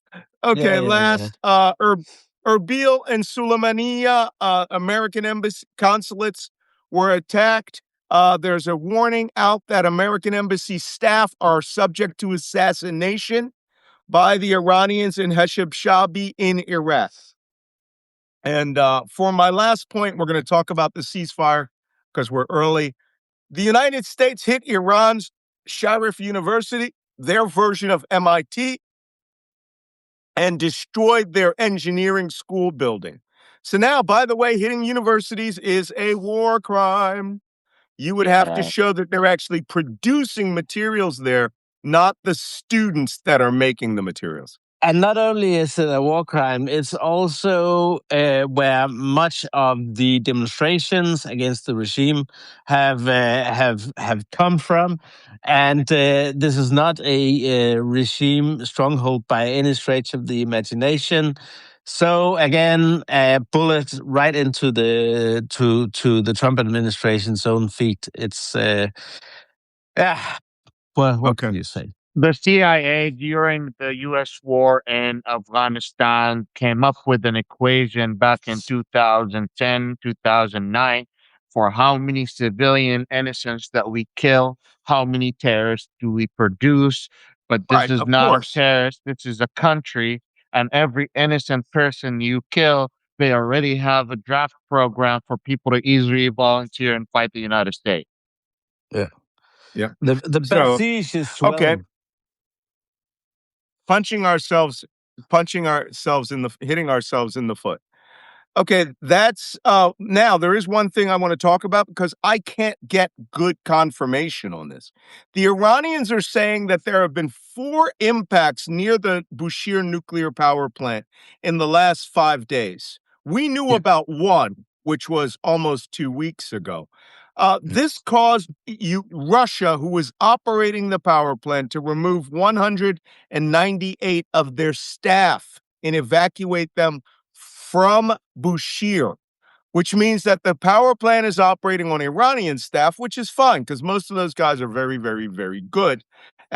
Okay, last, Erbil and Suleimania, American embassy consulates were attacked. There's a warning out that American embassy staff are subject to assassination by the Iranians in Hesheb-Shabi in Iraq. And for my last point, we're going to talk about the ceasefire because we're early. The United States hit Iran's Sharif University, their version of MIT, and destroyed their engineering school building. So now, by the way, hitting universities is a war crime. You would have to show that they're actually producing materials there, not the students that are making the materials. And not only is it a war crime, it's also where much of the demonstrations against the regime have come from. And this is not a regime stronghold by any stretch of the imagination. So again, a bullet right into the to the Trump administration's own feet. It's yeah. Well, what can you say? The CIA during the U.S. war in Afghanistan came up with an equation back in 2010, 2009 for how many civilian innocents that we kill, how many terrorists do we produce. But this Right, is of not a course. terrorist, this is a country. And every innocent person you kill, they already have a draft program for people to easily volunteer and fight the United States. Yeah. Yeah. The So, besiege is okay, swelling. hitting ourselves in the foot. Okay, that's now there is one thing I want to talk about because I can't get good confirmation on this. The Iranians are saying that there have been 4 impacts near the Bushehr nuclear power plant in the last 5 days. We knew about one, which was almost 2 weeks ago. This caused Russia, who was operating the power plant, to remove 198 of their staff and evacuate them from Bushehr, which means that the power plant is operating on Iranian staff, which is fine because most of those guys are very, very, very good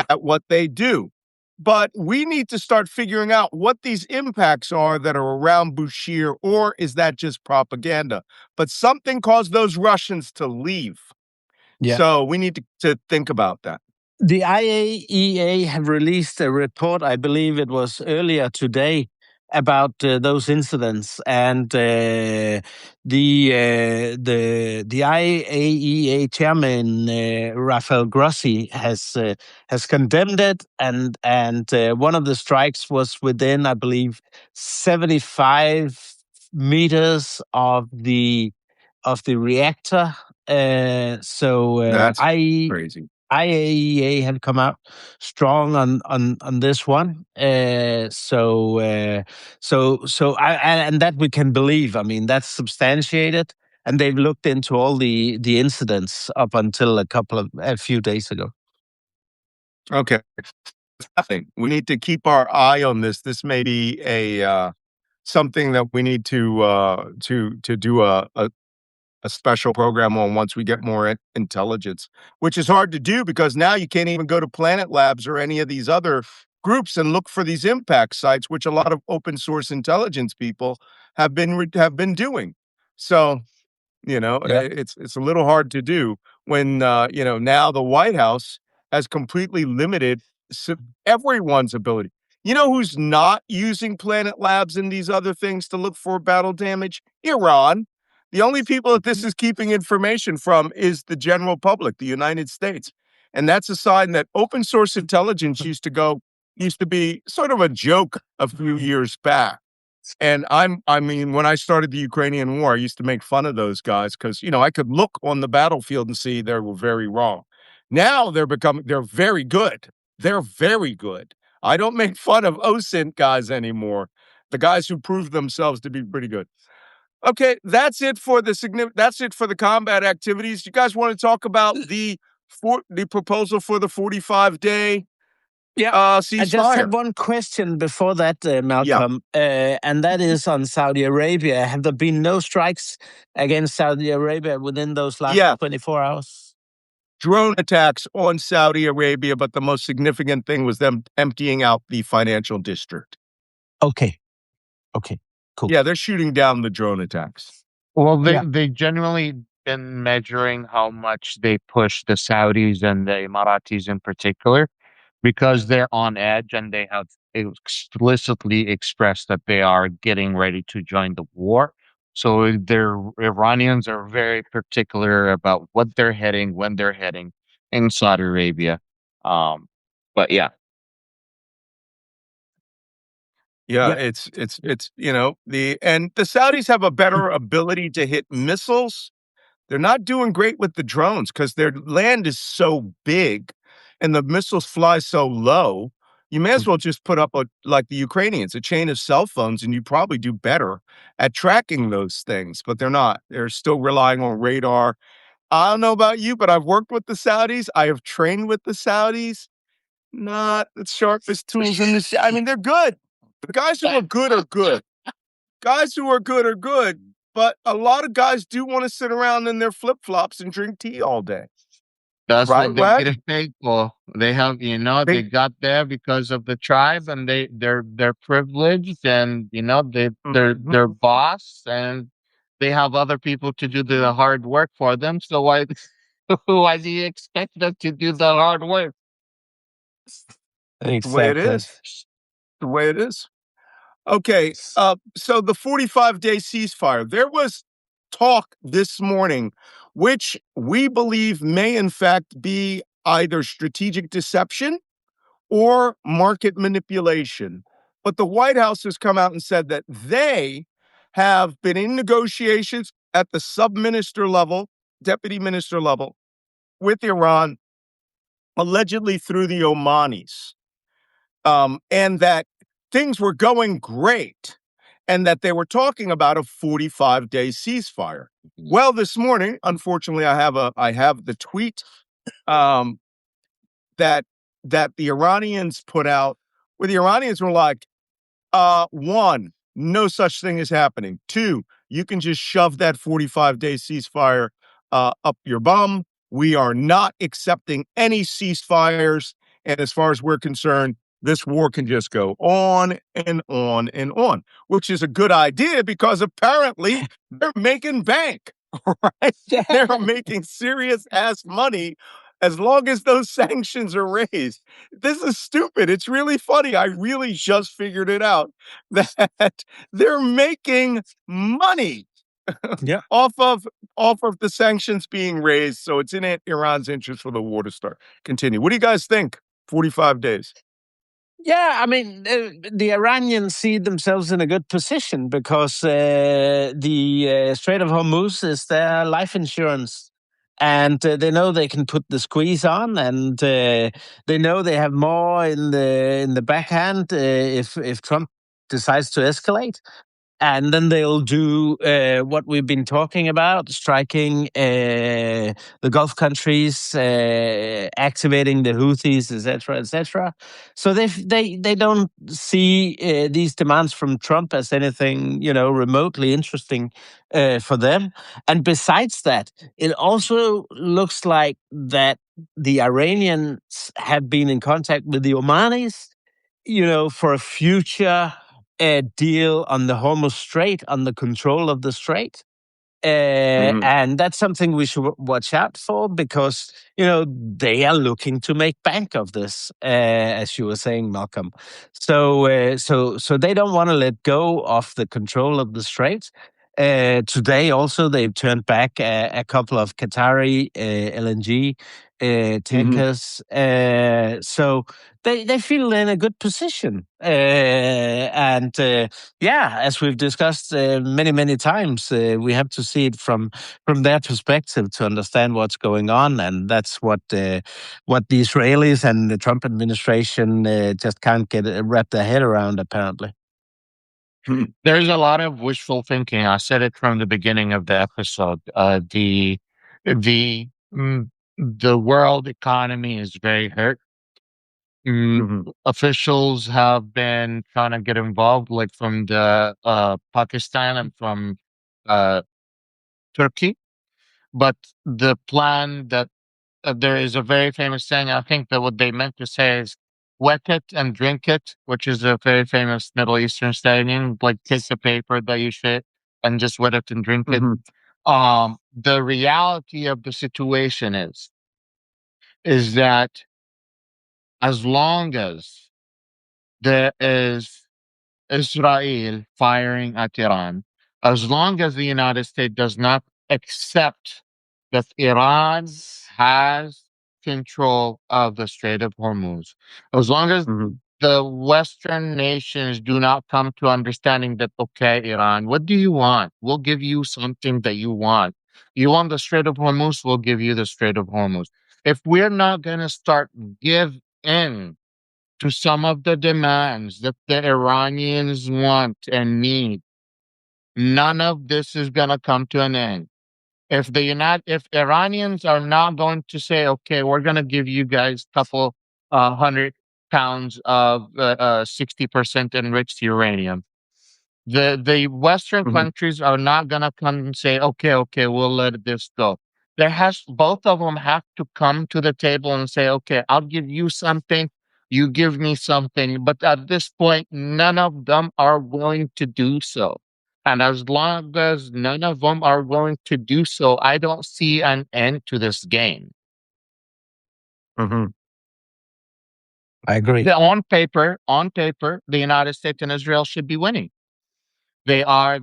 at what they do. But we need to start figuring out what these impacts are that are around Bushehr, or is that just propaganda? But something caused those Russians to leave. Yeah. So we need to think about that. The IAEA have released a report, I believe it was earlier today, about those incidents, and the IAEA chairman Rafael Grossi has condemned it, and one of the strikes was within, I believe, 75 meters of the reactor. So That's crazy. IAEA have come out strong on this one. And that we can believe. I mean, that's substantiated, and they've looked into all the incidents up until a few days ago. Okay. Nothing. We need to keep our eye on this. This may be a something that we need to do a special program on once we get more intelligence, which is hard to do because now you can't even go to Planet Labs or any of these other groups and look for these impact sites, which a lot of open source intelligence people have been doing. So, Yeah. it's a little hard to do when now the White House has completely limited everyone's ability. You know who's not using Planet Labs and these other things to look for battle damage? Iran. The only people that this is keeping information from is the general public, the United States. And that's a sign that open source intelligence used to be sort of a joke a few years back. And I mean, when I started the Ukrainian war, I used to make fun of those guys because, I could look on the battlefield and see they were very wrong. Now they're very good. They're very good. I don't make fun of OSINT guys anymore. The guys who prove themselves to be pretty good. Okay, that's it for the combat activities. You guys want to talk about the proposal for the 45-day ceasefire? I just have one question before that, Malcolm, and that is on Saudi Arabia. Have there been no strikes against Saudi Arabia within those last 24 hours? Drone attacks on Saudi Arabia, but the most significant thing was them emptying out the financial district. Okay, cool. Yeah, they're shooting down the drone attacks. Well, they generally been measuring how much they push the Saudis and the Emiratis in particular because they're on edge and they have explicitly expressed that they are getting ready to join the war. So their Iranians are very particular about what they're heading, when they're heading in Saudi Arabia. Um, but yeah, Yeah, Yeah. it's the Saudis have a better ability to hit missiles. They're not doing great with the drones because their land is so big and the missiles fly so low. You may as well just put up like the Ukrainians, a chain of cell phones, and you probably do better at tracking those things, but they're not. They're still relying on radar. I don't know about you, but I've worked with the Saudis. I have trained with the Saudis. Not the sharpest tools in the I mean, they're good. The guys who are good are good. Guys who are good are good, but a lot of guys do want to sit around in their flip flops and drink tea all day, that's right, what they Wag? get paid for. They have, they They, got there because of the tribe, and they're privileged, and they're Mhm. boss, and they have other people to do the hard work for them. So why why do you expect them to do the hard work? The way it Exactly. is. The way it is. Okay, so the 45-day ceasefire. There was talk this morning, which we believe may in fact be either strategic deception or market manipulation. But the White House has come out and said that they have been in negotiations at the sub-minister level, deputy minister level, with Iran, allegedly through the Omanis, and that things were going great, and that they were talking about a 45-day ceasefire. Well, this morning, unfortunately, I have the tweet um, that the Iranians put out, where the Iranians were like, one, no such thing is happening. Two, you can just shove that 45-day ceasefire up your bum. We are not accepting any ceasefires. And as far as we're concerned, this war can just go on and on and on, which is a good idea because apparently they're making bank, right? They're making serious ass money as long as those sanctions are raised. This is stupid. It's really funny. I really just figured it out that they're making money Yeah. off of the sanctions being raised. So it's in Iran's interest for the war to start. Continue. What do you guys think? 45 days. Yeah, I mean, the Iranians see themselves in a good position because the Strait of Hormuz is their life insurance. And they know they can put the squeeze on, and they know they have more in the backhand if Trump decides to escalate. And then they'll do what we've been talking about, striking the Gulf countries, activating the Houthis, etc., etc. So they don't see these demands from Trump as anything remotely interesting for them. And besides that, it also looks like that the Iranians have been in contact with the Omanis, for a future deal on the Hormuz Strait, on the control of the strait. Mhm. And that's something we should watch out for because, they are looking to make bank of this, as you were saying, Malcolm. So they don't want to let go of the control of the strait. Today, also, they've turned back a couple of Qatari LNG Mhm. tankers. So they feel in a good position. And yeah, as we've discussed many times, we have to see it from their perspective to understand what's going on, and that's what the Israelis and the Trump administration just can't get wrap their head around, apparently. There's a lot of wishful thinking. I said it from the beginning of the episode. The the world economy is very hurt. Mhm. Officials have been trying to get involved, like from the Pakistan and from uh, Turkey. But the plan that there is a very famous saying. I think that what they meant to say is "wet it and drink it," which is a very famous Middle Eastern saying. Like take the paper that you shit and just wet it and drink it. Mhm. The reality of the situation is that as long as there is Israel firing at Iran, as long as the United States does not accept that Iran has control of the Strait of Hormuz, as long as the Western nations do not come to understanding that, okay, Iran, what do you want? We'll give you something that you want. You want the Strait of Hormuz? We'll give you the Strait of Hormuz. If we're not going to start give in to some of the demands that the Iranians want and need, none of this is going to come to an end. If Iranians are not going to say, okay, we're going to give you guys a couple 100 pounds of 60% enriched uranium, the Western countries are not gonna come and say, okay, we'll let this go. Both of them have to come to the table and say, okay, I'll give you something, you give me something. But at this point, none of them are willing to do so. And as long as none of them are willing to do so, I don't see an end to this game. I agree. On paper, the United States and Israel should be winning. They have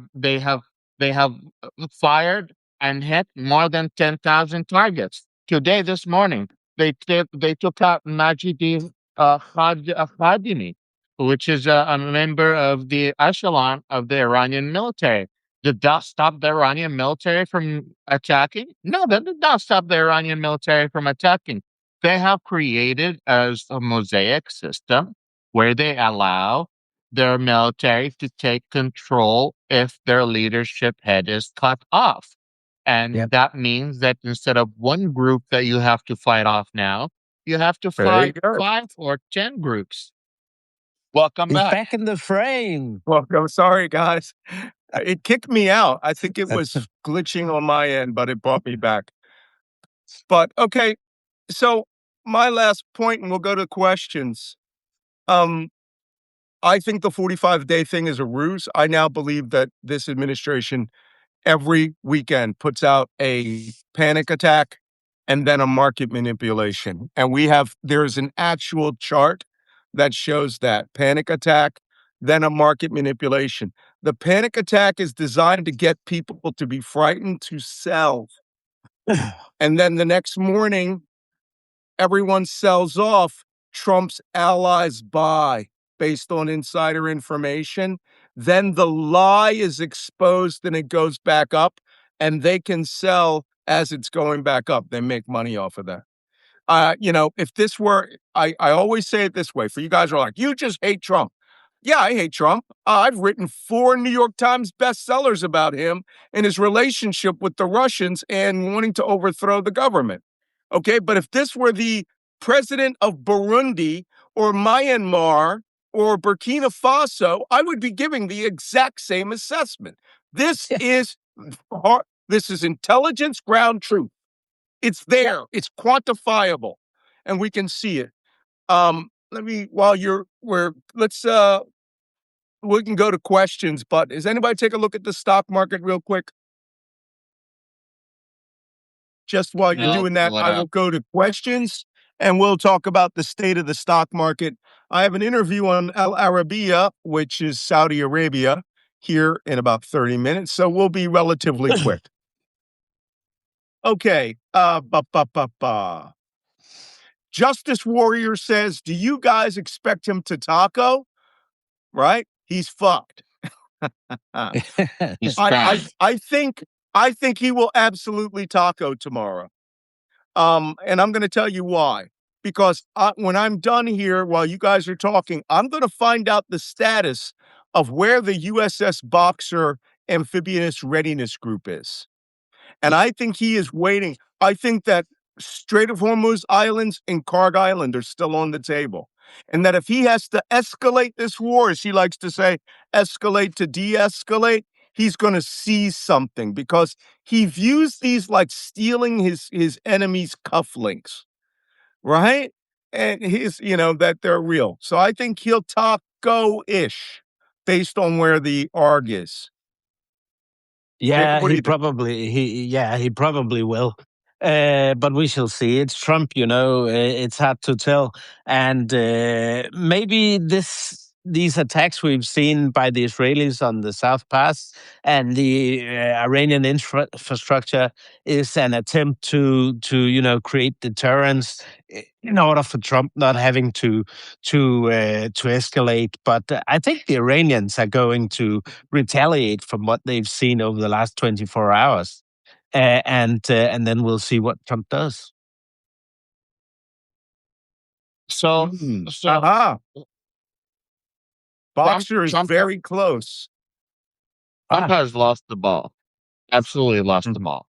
fired and hit more than 10,000 targets. Today, this morning, they took out Majidi Khadimi, which is a member of the echelon of the Iranian military. Did that stop the Iranian military from attacking? No, that did not stop the Iranian military from attacking. They have created as a mosaic system where they allow their military to take control if their leadership head is cut off. And that means that instead of one group that you have to fight off now, you have to fight 5 or 10 groups. Welcome He's back. back in the frame. Well, I'm sorry, guys. It kicked me out. I think it was glitching on my end, but it brought me back. But okay, so my last point, and we'll go to questions. I think the 45-day thing is a ruse. I now believe that this administration every weekend puts out a panic attack and then a market manipulation. And there's an actual chart that shows that panic attack, then a market manipulation. The panic attack is designed to get people to be frightened to sell. And then the next morning, everyone sells off. Trump's allies buy based on insider information. Then the lie is exposed and it goes back up, and they can sell as it's going back up. They make money off of that. If this were, I always say it this way, for you guys who are like, you just hate Trump. Yeah, I hate Trump. I've written 4 New York Times bestsellers about him and his relationship with the Russians and wanting to overthrow the government. Okay, but if this were the president of Burundi or Myanmar or Burkina Faso, I would be giving the exact same assessment. This is intelligence ground truth. It's there. It's quantifiable, and we can see it. We can go to questions, but does anybody take a look at the stock market real quick? Just while you're doing that, I will go to questions and we'll talk about the state of the stock market. I have an interview on Al Arabiya, which is Saudi Arabia, here in about 30 minutes, so we'll be relatively quick. Okay. Justice Warrior says, do you guys expect him to taco? Right? He's fucked. He's I think he will absolutely taco tomorrow. And I'm going to tell you why. Because when I'm done here, while you guys are talking, I'm going to find out the status of where the USS Boxer Amphibious Readiness Group is. And I think he is waiting. I think that Strait of Hormuz Islands and Karg Island are still on the table. And that if he has to escalate this war, as he likes to say, escalate to de-escalate, he's going to seize something because he views these like stealing his enemy's cufflinks, right? And that they're real. So I think he'll taco-ish based on where the ARG is. Yeah, Jacob, what do you think? he probably will. But we shall see. It's Trump, it's hard to tell. And maybe these attacks we've seen by the Israelis on the South Pass and the Iranian infrastructure is an attempt to create deterrence in order for Trump not having to escalate. But I think the Iranians are going to retaliate from what they've seen over the last 24 hours. And then we'll see what Trump does. So, so Aha. Boxer is Trump very close. has lost the ball. Absolutely lost the ball.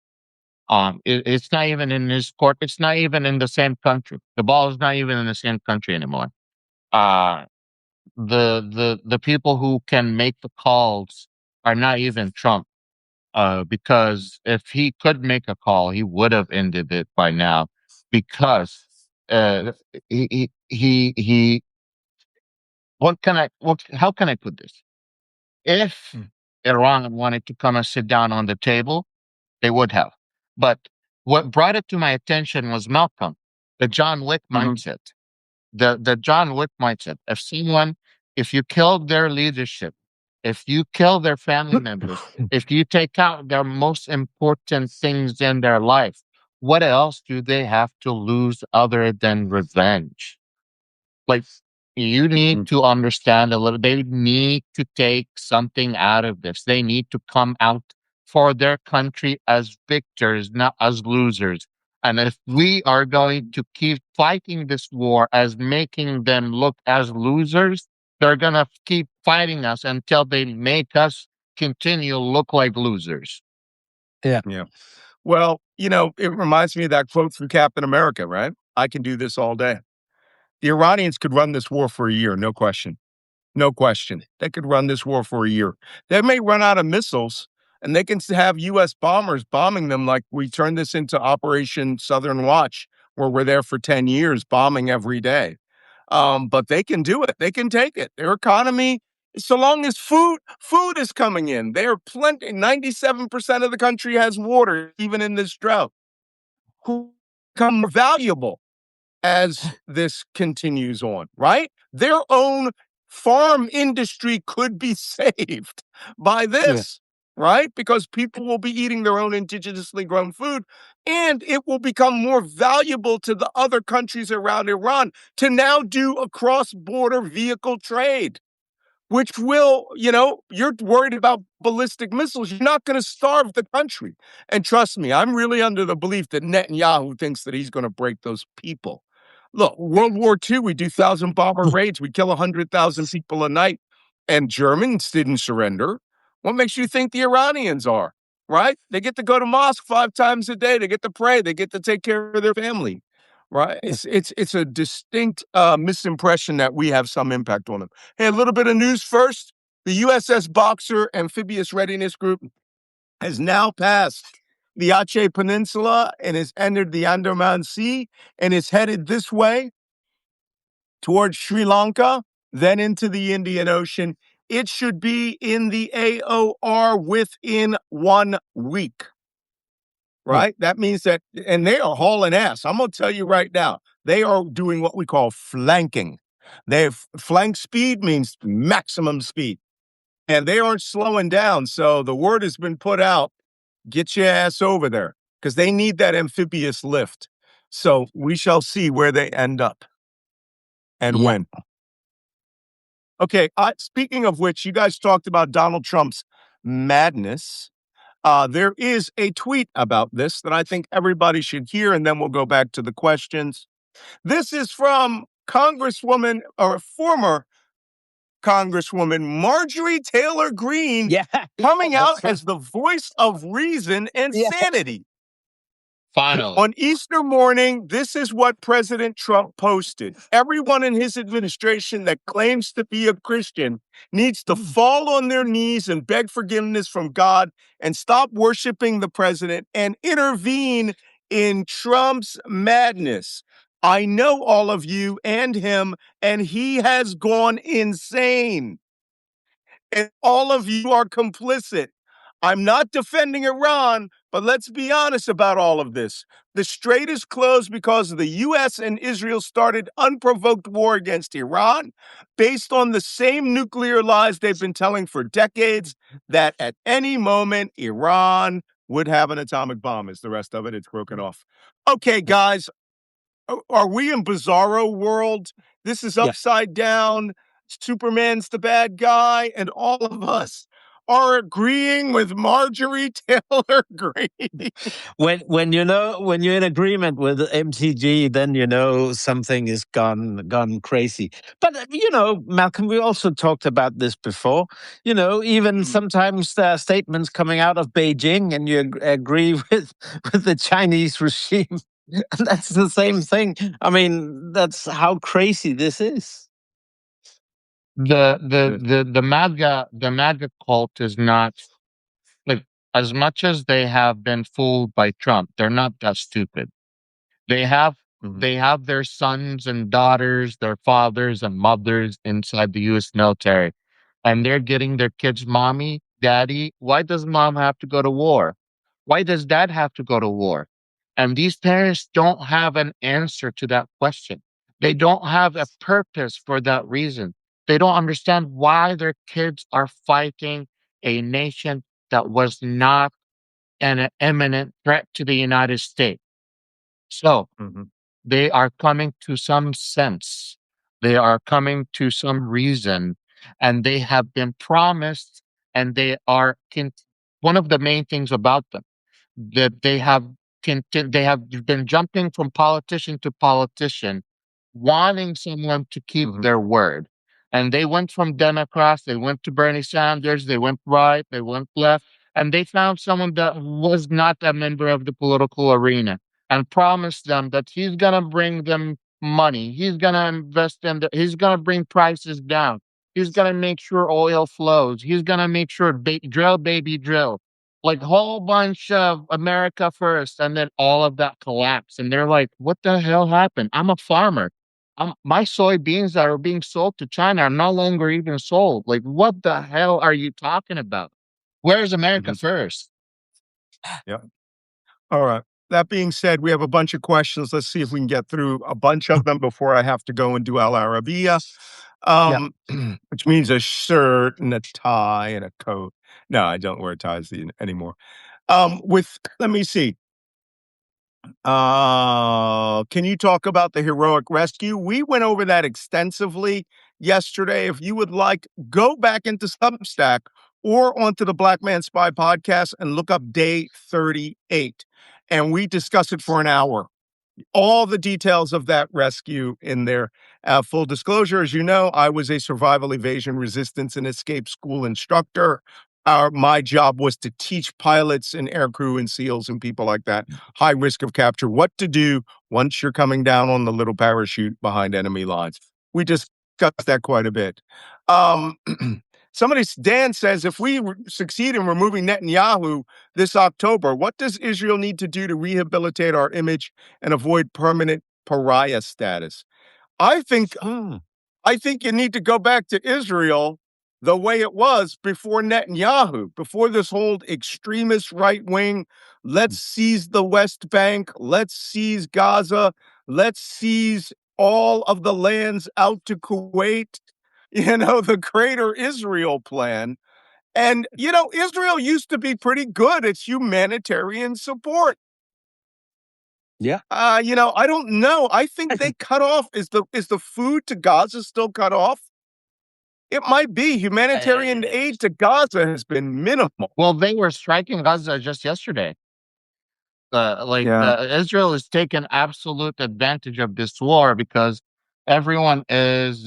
It's not even in his court. It's not even in the same country. The ball is not even in the same country anymore. Uh, the people who can make the calls are not even Trump. Because if he could make a call, he would have ended it by now. Because uh, he how can I put this? If Iran wanted to come and sit down on the table, they would have. But what brought it to my attention was Malcolm, the John Wick mindset. The John Wick mindset. If you kill their leadership, if you kill their family members, if you take out their most important things in their life, what else do they have to lose other than revenge? Like, you need to understand a little. They need to take something out of this. They need to come out for their country as victors, not as losers. And if we are going to keep fighting this war as making them look as losers, they're going to keep fighting us until they make us continue look like losers. Yeah. Yeah. Well, it reminds me of that quote from Captain America, right? I can do this all day. The Iranians could run this war for a year, no question. No question. They could run this war for a year. They may run out of missiles, and they can have U.S. bombers bombing them like we turned this into Operation Southern Watch, where we're there for 10 years bombing every day. But they can do it. They can take it. Their economy, so long as food is coming in, they are plenty. 97% of the country has water, even in this drought. Who become more valuable as this continues on, right? Their own farm industry could be saved by this, right? Because people will be eating their own indigenously grown food, and it will become more valuable to the other countries around Iran to now do a cross-border vehicle trade, which will, you're worried about ballistic missiles. You're not going to starve the country. And trust me, I'm really under the belief that Netanyahu thinks that he's going to break those people. Look, World War II, we do 1,000 bomber raids. We kill 100,000 people a night. And Germans didn't surrender. What makes you think the Iranians are, right? They get to go to mosque 5 times a day. They get to pray. They get to take care of their family, right? It's a distinct misimpression that we have some impact on them. Hey, a little bit of news first. The USS Boxer Amphibious Readiness Group has now passed the Aceh Peninsula and has entered the Andaman Sea and is headed this way towards Sri Lanka, then into the Indian Ocean. It should be in the AOR within 1 week, right? That means that, and they are hauling ass. I'm going to tell you right now, they are doing what we call flanking. Flank speed means maximum speed, and they aren't slowing down. So the word has been put out, get your ass over there, because they need that amphibious lift. So we shall see where they end up and when. Okay, speaking of which, you guys talked about Donald Trump's madness. There is a tweet about this that I think everybody should hear, and then we'll go back to the questions. This is from Congresswoman, or former Congresswoman Marjorie Taylor Greene, coming out as the voice of reason and sanity. Finally. On Easter morning, this is what President Trump posted. Everyone in his administration that claims to be a Christian needs to fall on their knees and beg forgiveness from God and stop worshiping the president and intervene in Trump's madness. I know all of you and him, and he has gone insane. And all of you are complicit. I'm not defending Iran, but let's be honest about all of this. The strait is closed because the U.S. and Israel started unprovoked war against Iran based on the same nuclear lies they've been telling for decades, that at any moment Iran would have an atomic bomb. Is the rest of it? It's broken off. Okay, guys, are we in bizarro world? This is Yeah. upside down. Superman's the bad guy, and all of us are agreeing with Marjorie Taylor Greene. When you're in agreement with MTG, then something is gone crazy. But Malcolm, we also talked about this before. Even sometimes there are statements coming out of Beijing, and you agree with the Chinese regime. And that's the same thing. I mean, that's how crazy this is. The MAGA cult is not, like, as much as they have been fooled by Trump, they're not that stupid. They have they have their sons and daughters, their fathers and mothers inside the U.S. military, and they're getting their kids, mommy, daddy, why does mom have to go to war? Why does dad have to go to war? And these parents don't have an answer to that question. They don't have a purpose for that reason. They don't understand why their kids are fighting a nation that was not an imminent threat to the United States. So they are coming to some sense. They are coming to some reason, and they have been promised, and they are one of the main things about them, that they have been jumping from politician to politician, wanting someone to keep their word. And they went from Democrats, they went to Bernie Sanders, they went right, they went left, and they found someone that was not a member of the political arena and promised them that he's gonna bring them money, he's gonna invest he's gonna bring prices down, he's gonna make sure oil flows, he's gonna make sure drill baby drill, like whole bunch of America first, and then all of that collapsed. And they're like, what the hell happened? I'm a farmer. My soybeans that are being sold to China are no longer even sold. Like, what the hell are you talking about? Where's America first? Yeah. All right. That being said, we have a bunch of questions. Let's see if we can get through a bunch of them before I have to go and do Al Arabiya, which means a shirt and a tie and a coat. No, I don't wear ties anymore. Let me see. Can you talk about the heroic rescue? We went over that extensively yesterday. If you would like, go back into Substack or onto the Black Man Spy podcast and look up day 38. And we discuss it for an hour. All the details of that rescue in there. Full disclosure, as you know, I was a survival, evasion, resistance, and escape school instructor. My job was to teach pilots and aircrew and SEALs and people like that, high risk of capture, what to do once you're coming down on the little parachute behind enemy lines. We discussed that quite a bit. Dan says, if we succeed in removing Netanyahu this October, what does Israel need to do to rehabilitate our image and avoid permanent pariah status? I think you need to go back to Israel the way it was before Netanyahu, before this whole extremist right wing, let's seize the West Bank, let's seize Gaza, let's seize all of the lands out to Kuwait, the Greater Israel plan. And, Israel used to be pretty good at humanitarian support. Yeah. I don't know. I think they cut off. Is the food to Gaza still cut off? It might be. Humanitarian aid to Gaza has been minimal. Well, they were striking Gaza just yesterday. Israel is taking absolute advantage of this war because everyone is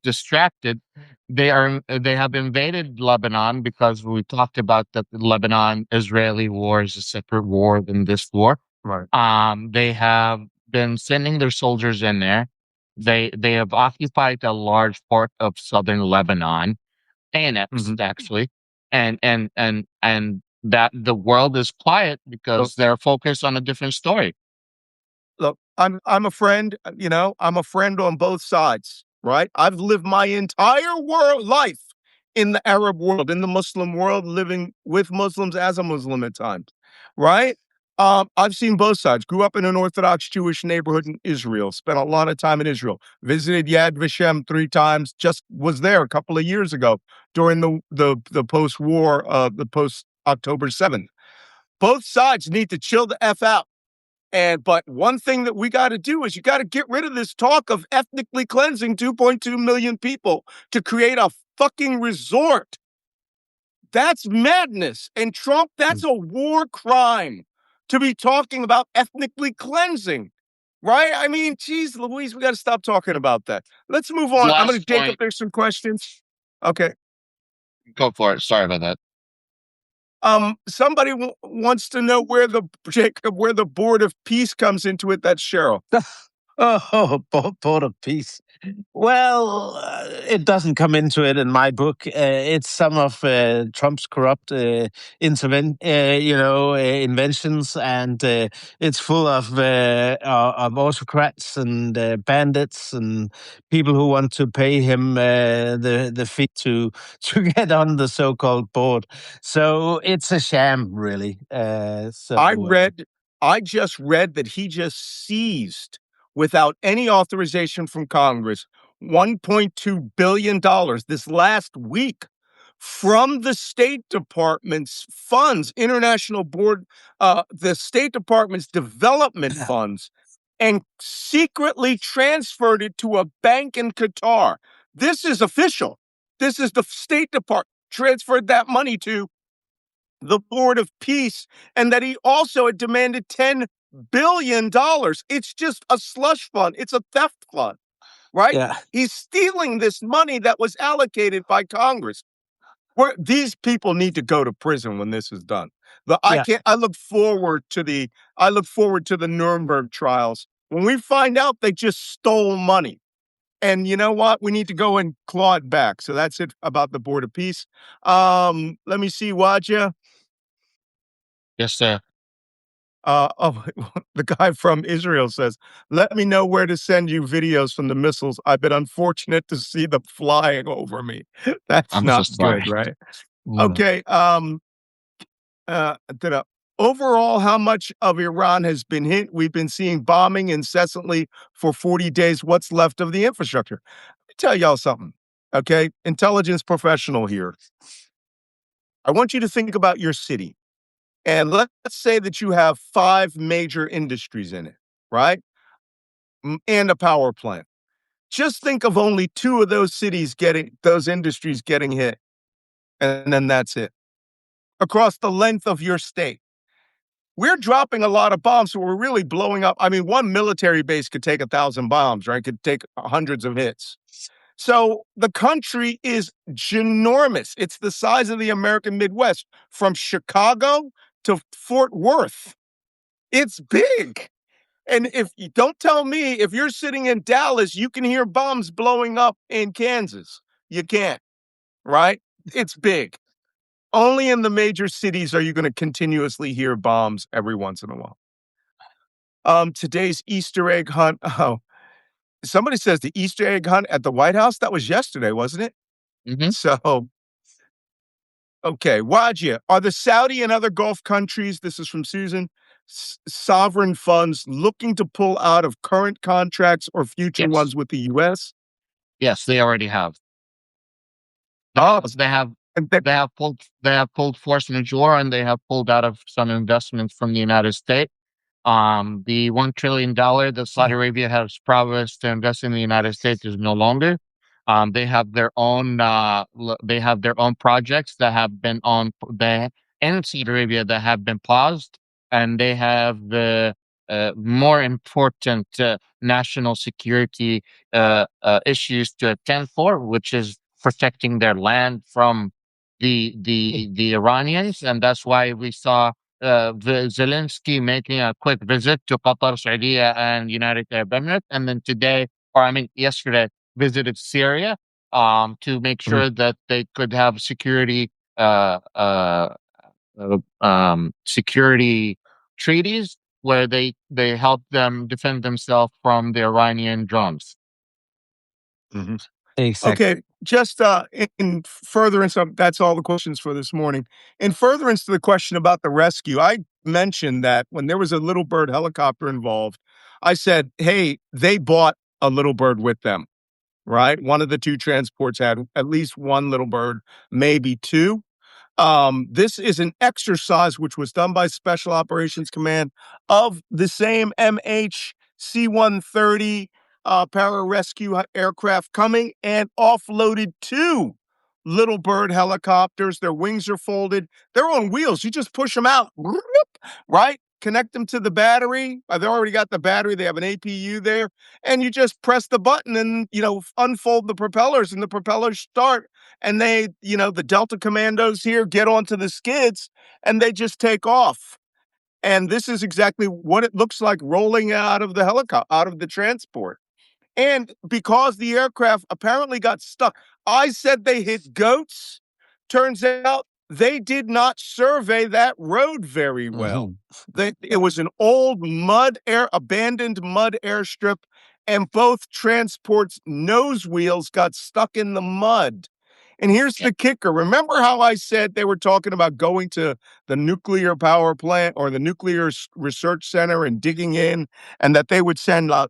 distracted. They have invaded Lebanon because we talked about that the Lebanon-Israeli war is a separate war than this war. Right. They have been sending their soldiers in there. They have occupied a large part of southern Lebanon, annexed actually, and that the world is quiet because they're focused on a different story. Look, I'm a friend, I'm a friend on both sides, right? I've lived my entire life in the Arab world, in the Muslim world, living with Muslims as a Muslim at times, right? I've seen both sides. Grew up in an Orthodox Jewish neighborhood in Israel. Spent a lot of time in Israel. Visited Yad Vashem 3 times. Just was there a couple of years ago during the post-war, the post-October 7th. Both sides need to chill the F out. But one thing that we got to do is you got to get rid of this talk of ethnically cleansing 2.2 million people to create a fucking resort. That's madness. And Trump, that's a war crime to be talking about ethnically cleansing, right? I mean, geez, Louise, we got to stop talking about that. Let's move on. I'm going to take up there's some questions. Okay. Go for it. Sorry about that. Somebody wants to know where the Board of Peace comes into it. That's Cheryl. Oh, Board of Peace. Well, it doesn't come into it in my book. It's some of Trump's corrupt inventions, and it's full of autocrats and bandits and people who want to pay him the fee to get on the so-called board. So it's a sham, really. I just read that he just seized, without any authorization from Congress, $1.2 billion this last week from the State Department's funds, International Board, the State Department's development funds, and secretly transferred it to a bank in Qatar. This is official. This is the State Department transferred that money to the Board of Peace, and that he also had demanded $10 billion. It's just a slush fund. It's a theft fund, right? Yeah. He's stealing this money that was allocated by Congress. These people need to go to prison when this is done. I look forward to the Nuremberg trials when we find out they just stole money. And you know what? We need to go and claw it back. So that's it about the Board of Peace. Let me see, Wajeeh. Yes, sir. The guy from Israel says, "Let me know where to send you videos from the missiles. I've been unfortunate to see them flying over me." That's I'm not so sorry. good, right? No. Okay. Overall, how much of Iran has been hit? We've been seeing bombing incessantly for 40 days. What's left of the infrastructure? Let me tell y'all something. Okay, intelligence professional here. I want you to think about your city. And let's say that you have 5 major industries in it, right? And a power plant. Just think of only 2 of those industries getting hit. And then that's it. Across the length of your state. We're dropping a lot of bombs, so we're really blowing up. I mean, one military base could take 1,000 bombs, right? Could take hundreds of hits. So the country is ginormous. It's the size of the American Midwest, from Chicago to Fort Worth. It's big. And if you don't tell me, if you're sitting in Dallas, you can hear bombs blowing up in Kansas. You can't, right? It's big. Only in the major cities are you going to continuously hear bombs every once in a while. Today's Easter egg hunt. Oh, somebody says the Easter egg hunt at the White House. That was yesterday, wasn't it? Mm-hmm. So, okay. Wajeeh, are the Saudi and other Gulf countries, this is from Susan, sovereign funds looking to pull out of current contracts or future ones with the U.S.? Yes, they already have. They have pulled force majeure, and they have pulled out of some investments from the United States. The $1 trillion that Saudi Arabia has promised to invest in the United States is no longer. They have their own projects that have been in Saudi Arabia that have been paused, and they have the more important national security issues to attend for, which is protecting their land from the Iranians, and that's why we saw Zelensky making a quick visit to Qatar, Saudi, and United Arab Emirates, and then yesterday, visited Syria to make sure that they could have security treaties where they help them defend themselves from the Iranian drones. Mm-hmm. Exactly. Okay, just in furtherance of that's all the questions for this morning. In furtherance to the question about the rescue, I mentioned that when there was a Little Bird helicopter involved, I said, hey, they bought a Little Bird with them, right? One of the two transports had at least one Little Bird, maybe two. This is an exercise which was done by Special Operations Command of the same MH-C-130 pararescue aircraft coming and offloaded two Little Bird helicopters. Their wings are folded. They're on wheels. You just push them out, right? Connect them to the battery. They already got the battery. They have an APU there. And you just press the button and, unfold the propellers and the propellers start. And they, the Delta Commandos here get onto the skids and they just take off. And this is exactly what it looks like rolling out of the helicopter, out of the transport. And because the aircraft apparently got stuck, I said they hit goats. Turns out they did not survey that road very well. It was an old abandoned mud airstrip, and both transports' nose wheels got stuck in the mud. And here's the kicker. Remember how I said they were talking about going to the nuclear power plant or the nuclear research center and digging in, and that they would send a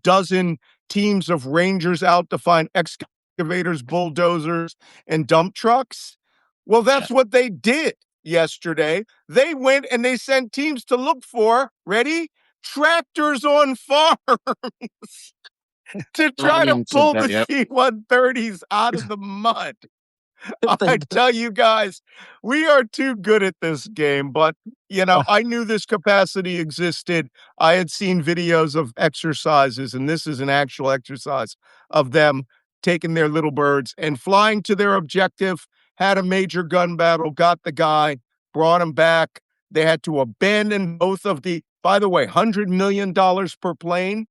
dozen teams of rangers out to find excavators, bulldozers, and dump trucks? Well, that's what they did yesterday. They went and they sent teams to look for, ready? Tractors on farms to try to Iranian said pull that, the yep. C-130s out of the mud. I tell you guys, we are too good at this game, but I knew this capacity existed. I had seen videos of exercises, and this is an actual exercise of them taking their Little Birds and flying to their objective, had a major gun battle, got the guy, brought him back. They had to abandon both of by the way, $100 million per plane.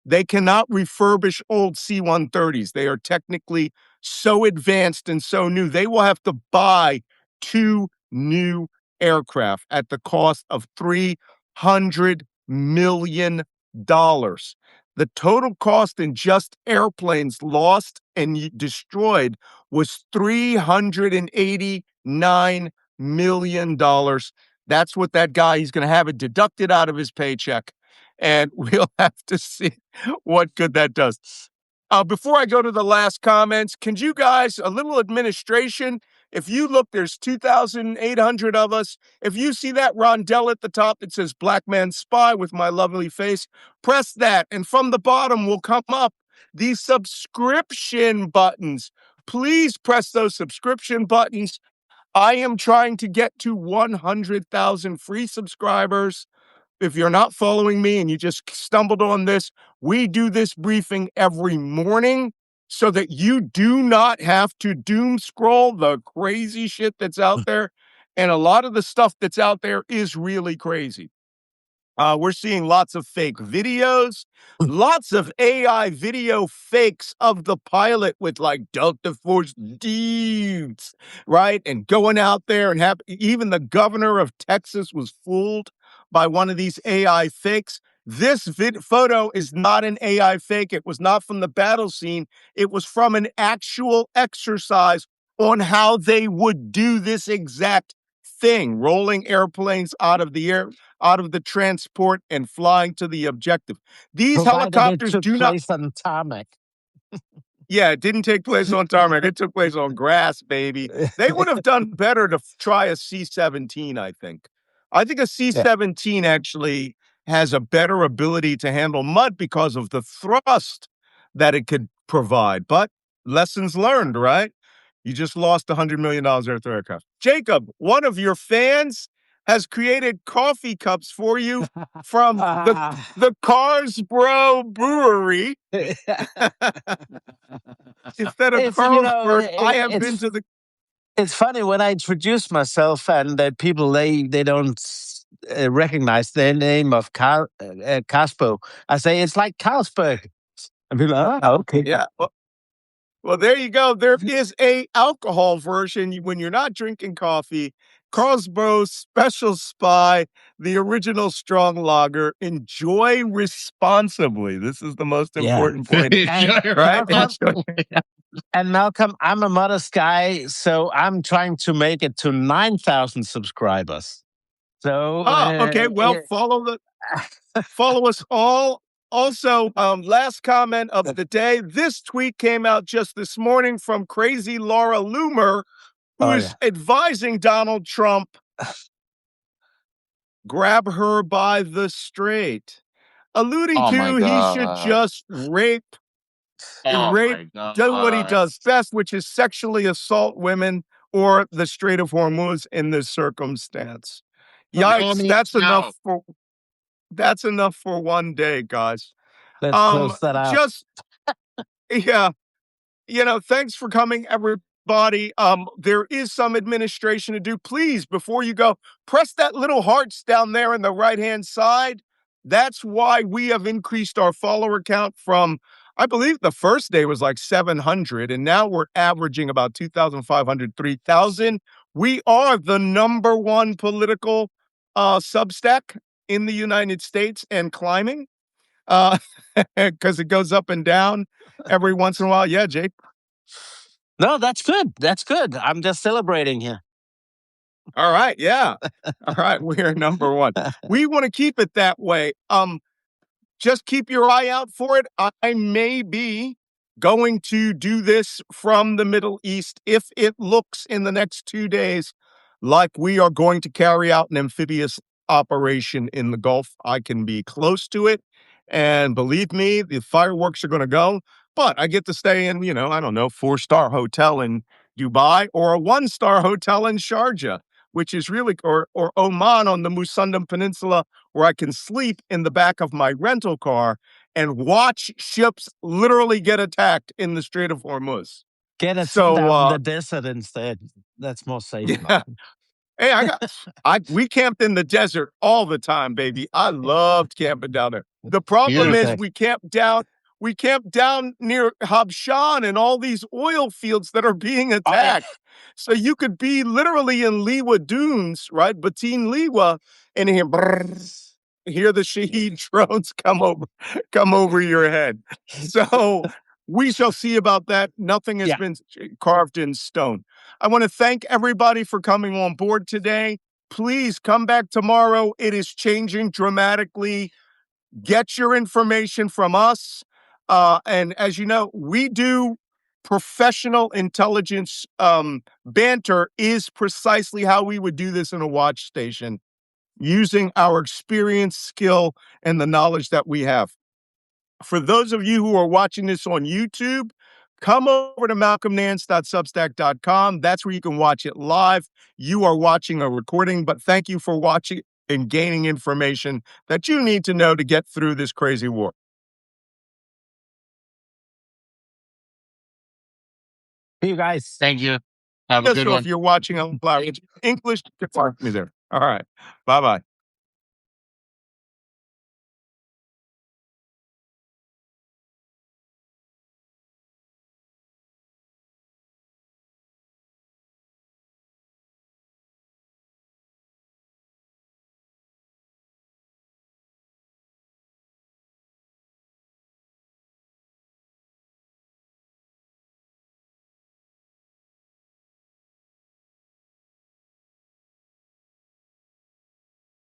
They cannot refurbish old C-130s. They are technically so advanced and so new. They will have to buy two new aircraft at the cost of $300 million. The total cost in just airplanes lost and destroyed was $389 million. That's what that guy, he's going to have it deducted out of his paycheck. And we'll have to see what good that does. Before I go to the last comments, can you guys, a little administration, if you look, there's 2,800 of us. If you see that rondelle at the top that says Black Man Spy with my lovely face, press that. And from the bottom will come up these subscription buttons. Please press those subscription buttons. I am trying to get to 100,000 free subscribers. If you're not following me and you just stumbled on this, we do this briefing every morning so that you do not have to doom scroll the crazy shit that's out there. And a lot of the stuff that's out there is really crazy. We're seeing lots of fake videos, lots of AI video fakes of the pilot with like Delta Force dudes, right? And going out there and even the governor of Texas was fooled by one of these AI fakes. This photo is not an AI fake. It was not from the battle scene. It was from an actual exercise on how they would do this exact thing, rolling airplanes out of the transport and flying to the objective. These helicopters do not place on tarmac. Yeah, it didn't take place on tarmac. It took place on grass, baby. They would have done better to try a C-17, I think. I think a C-17 actually has a better ability to handle mud because of the thrust that it could provide. But lessons learned, right? You just lost $100 million worth of aircraft. Jacob, one of your fans has created coffee cups for you from the Kaarsbo brewery. Instead of Carlsberg, I have been to the. It's funny when I introduce myself and that people they don't recognize the name of Kaarsbo. I say it's like Carlsberg, and people are okay. Yeah. Well, there you go. There is a alcohol version when you're not drinking coffee. Kaarsbo Special Spy, the original strong lager. Enjoy responsibly. This is the most Yeah. important point, And right? Malcolm, and Malcolm, I'm a modest guy, so I'm trying to make it to 9,000 subscribers. So, Oh, okay. Well, follow us all. Also, last comment of the day. This tweet came out just this morning from crazy Laura Loomer, who is advising Donald Trump, grab her by the straight, alluding Oh my to he should god. just rape, Oh my do what he god. does best, which is sexually assault women or the Strait of Hormuz in this circumstance. Yikes, that's enough for one day, guys. let's close that out. Just yeah, thanks for coming, everybody. There is some administration to do. Please, before you go, press that little hearts down there in the right-hand side. That's why we have increased our follower count from, I believe the first day was like 700, and now we're averaging about 2,500, 3,000. We are the number one political Substack in the United States and climbing. Because it goes up and down every once in a while. Yeah, Jake. No, that's good. That's good. I'm just celebrating here. All right. Yeah. All right. We are number one. We want to keep it that way. Just keep your eye out for it. I may be going to do this from the Middle East if it looks in the next 2 days like we are going to carry out an amphibious operation in the Gulf. I can be close to it. And believe me, the fireworks are going to go. But I get to stay in, I don't know, 4-star hotel in Dubai or a 1-star hotel in Sharjah, which is really, or Oman on the Musandam Peninsula, where I can sleep in the back of my rental car and watch ships literally get attacked in the Strait of Hormuz. Get a tent out in the desert instead. That's more safe. Yeah. Hey, we camped in the desert all the time, baby. I loved camping down there. The problem is we camped down near Habshan and all these oil fields that are being attacked. So you could be literally in Liwa Dunes, right? Batin Liwa, and hear the Shaheed drones come over your head. So we shall see about that. Nothing has been carved in stone. I want to thank everybody for coming on board today. Please come back tomorrow. It is changing dramatically. Get your information from us. And as you know, we do professional intelligence. Banter is precisely how we would do this in a watch station, using our experience, skill, and the knowledge that we have. For those of you who are watching this on YouTube, come over to malcolmnance.substack.com. That's where you can watch it live. You are watching a recording, but thank you for watching and gaining information that you need to know to get through this crazy war. See you guys. Thank you. Have a good one. If you're watching on English, you can find me there. All right. Bye-bye.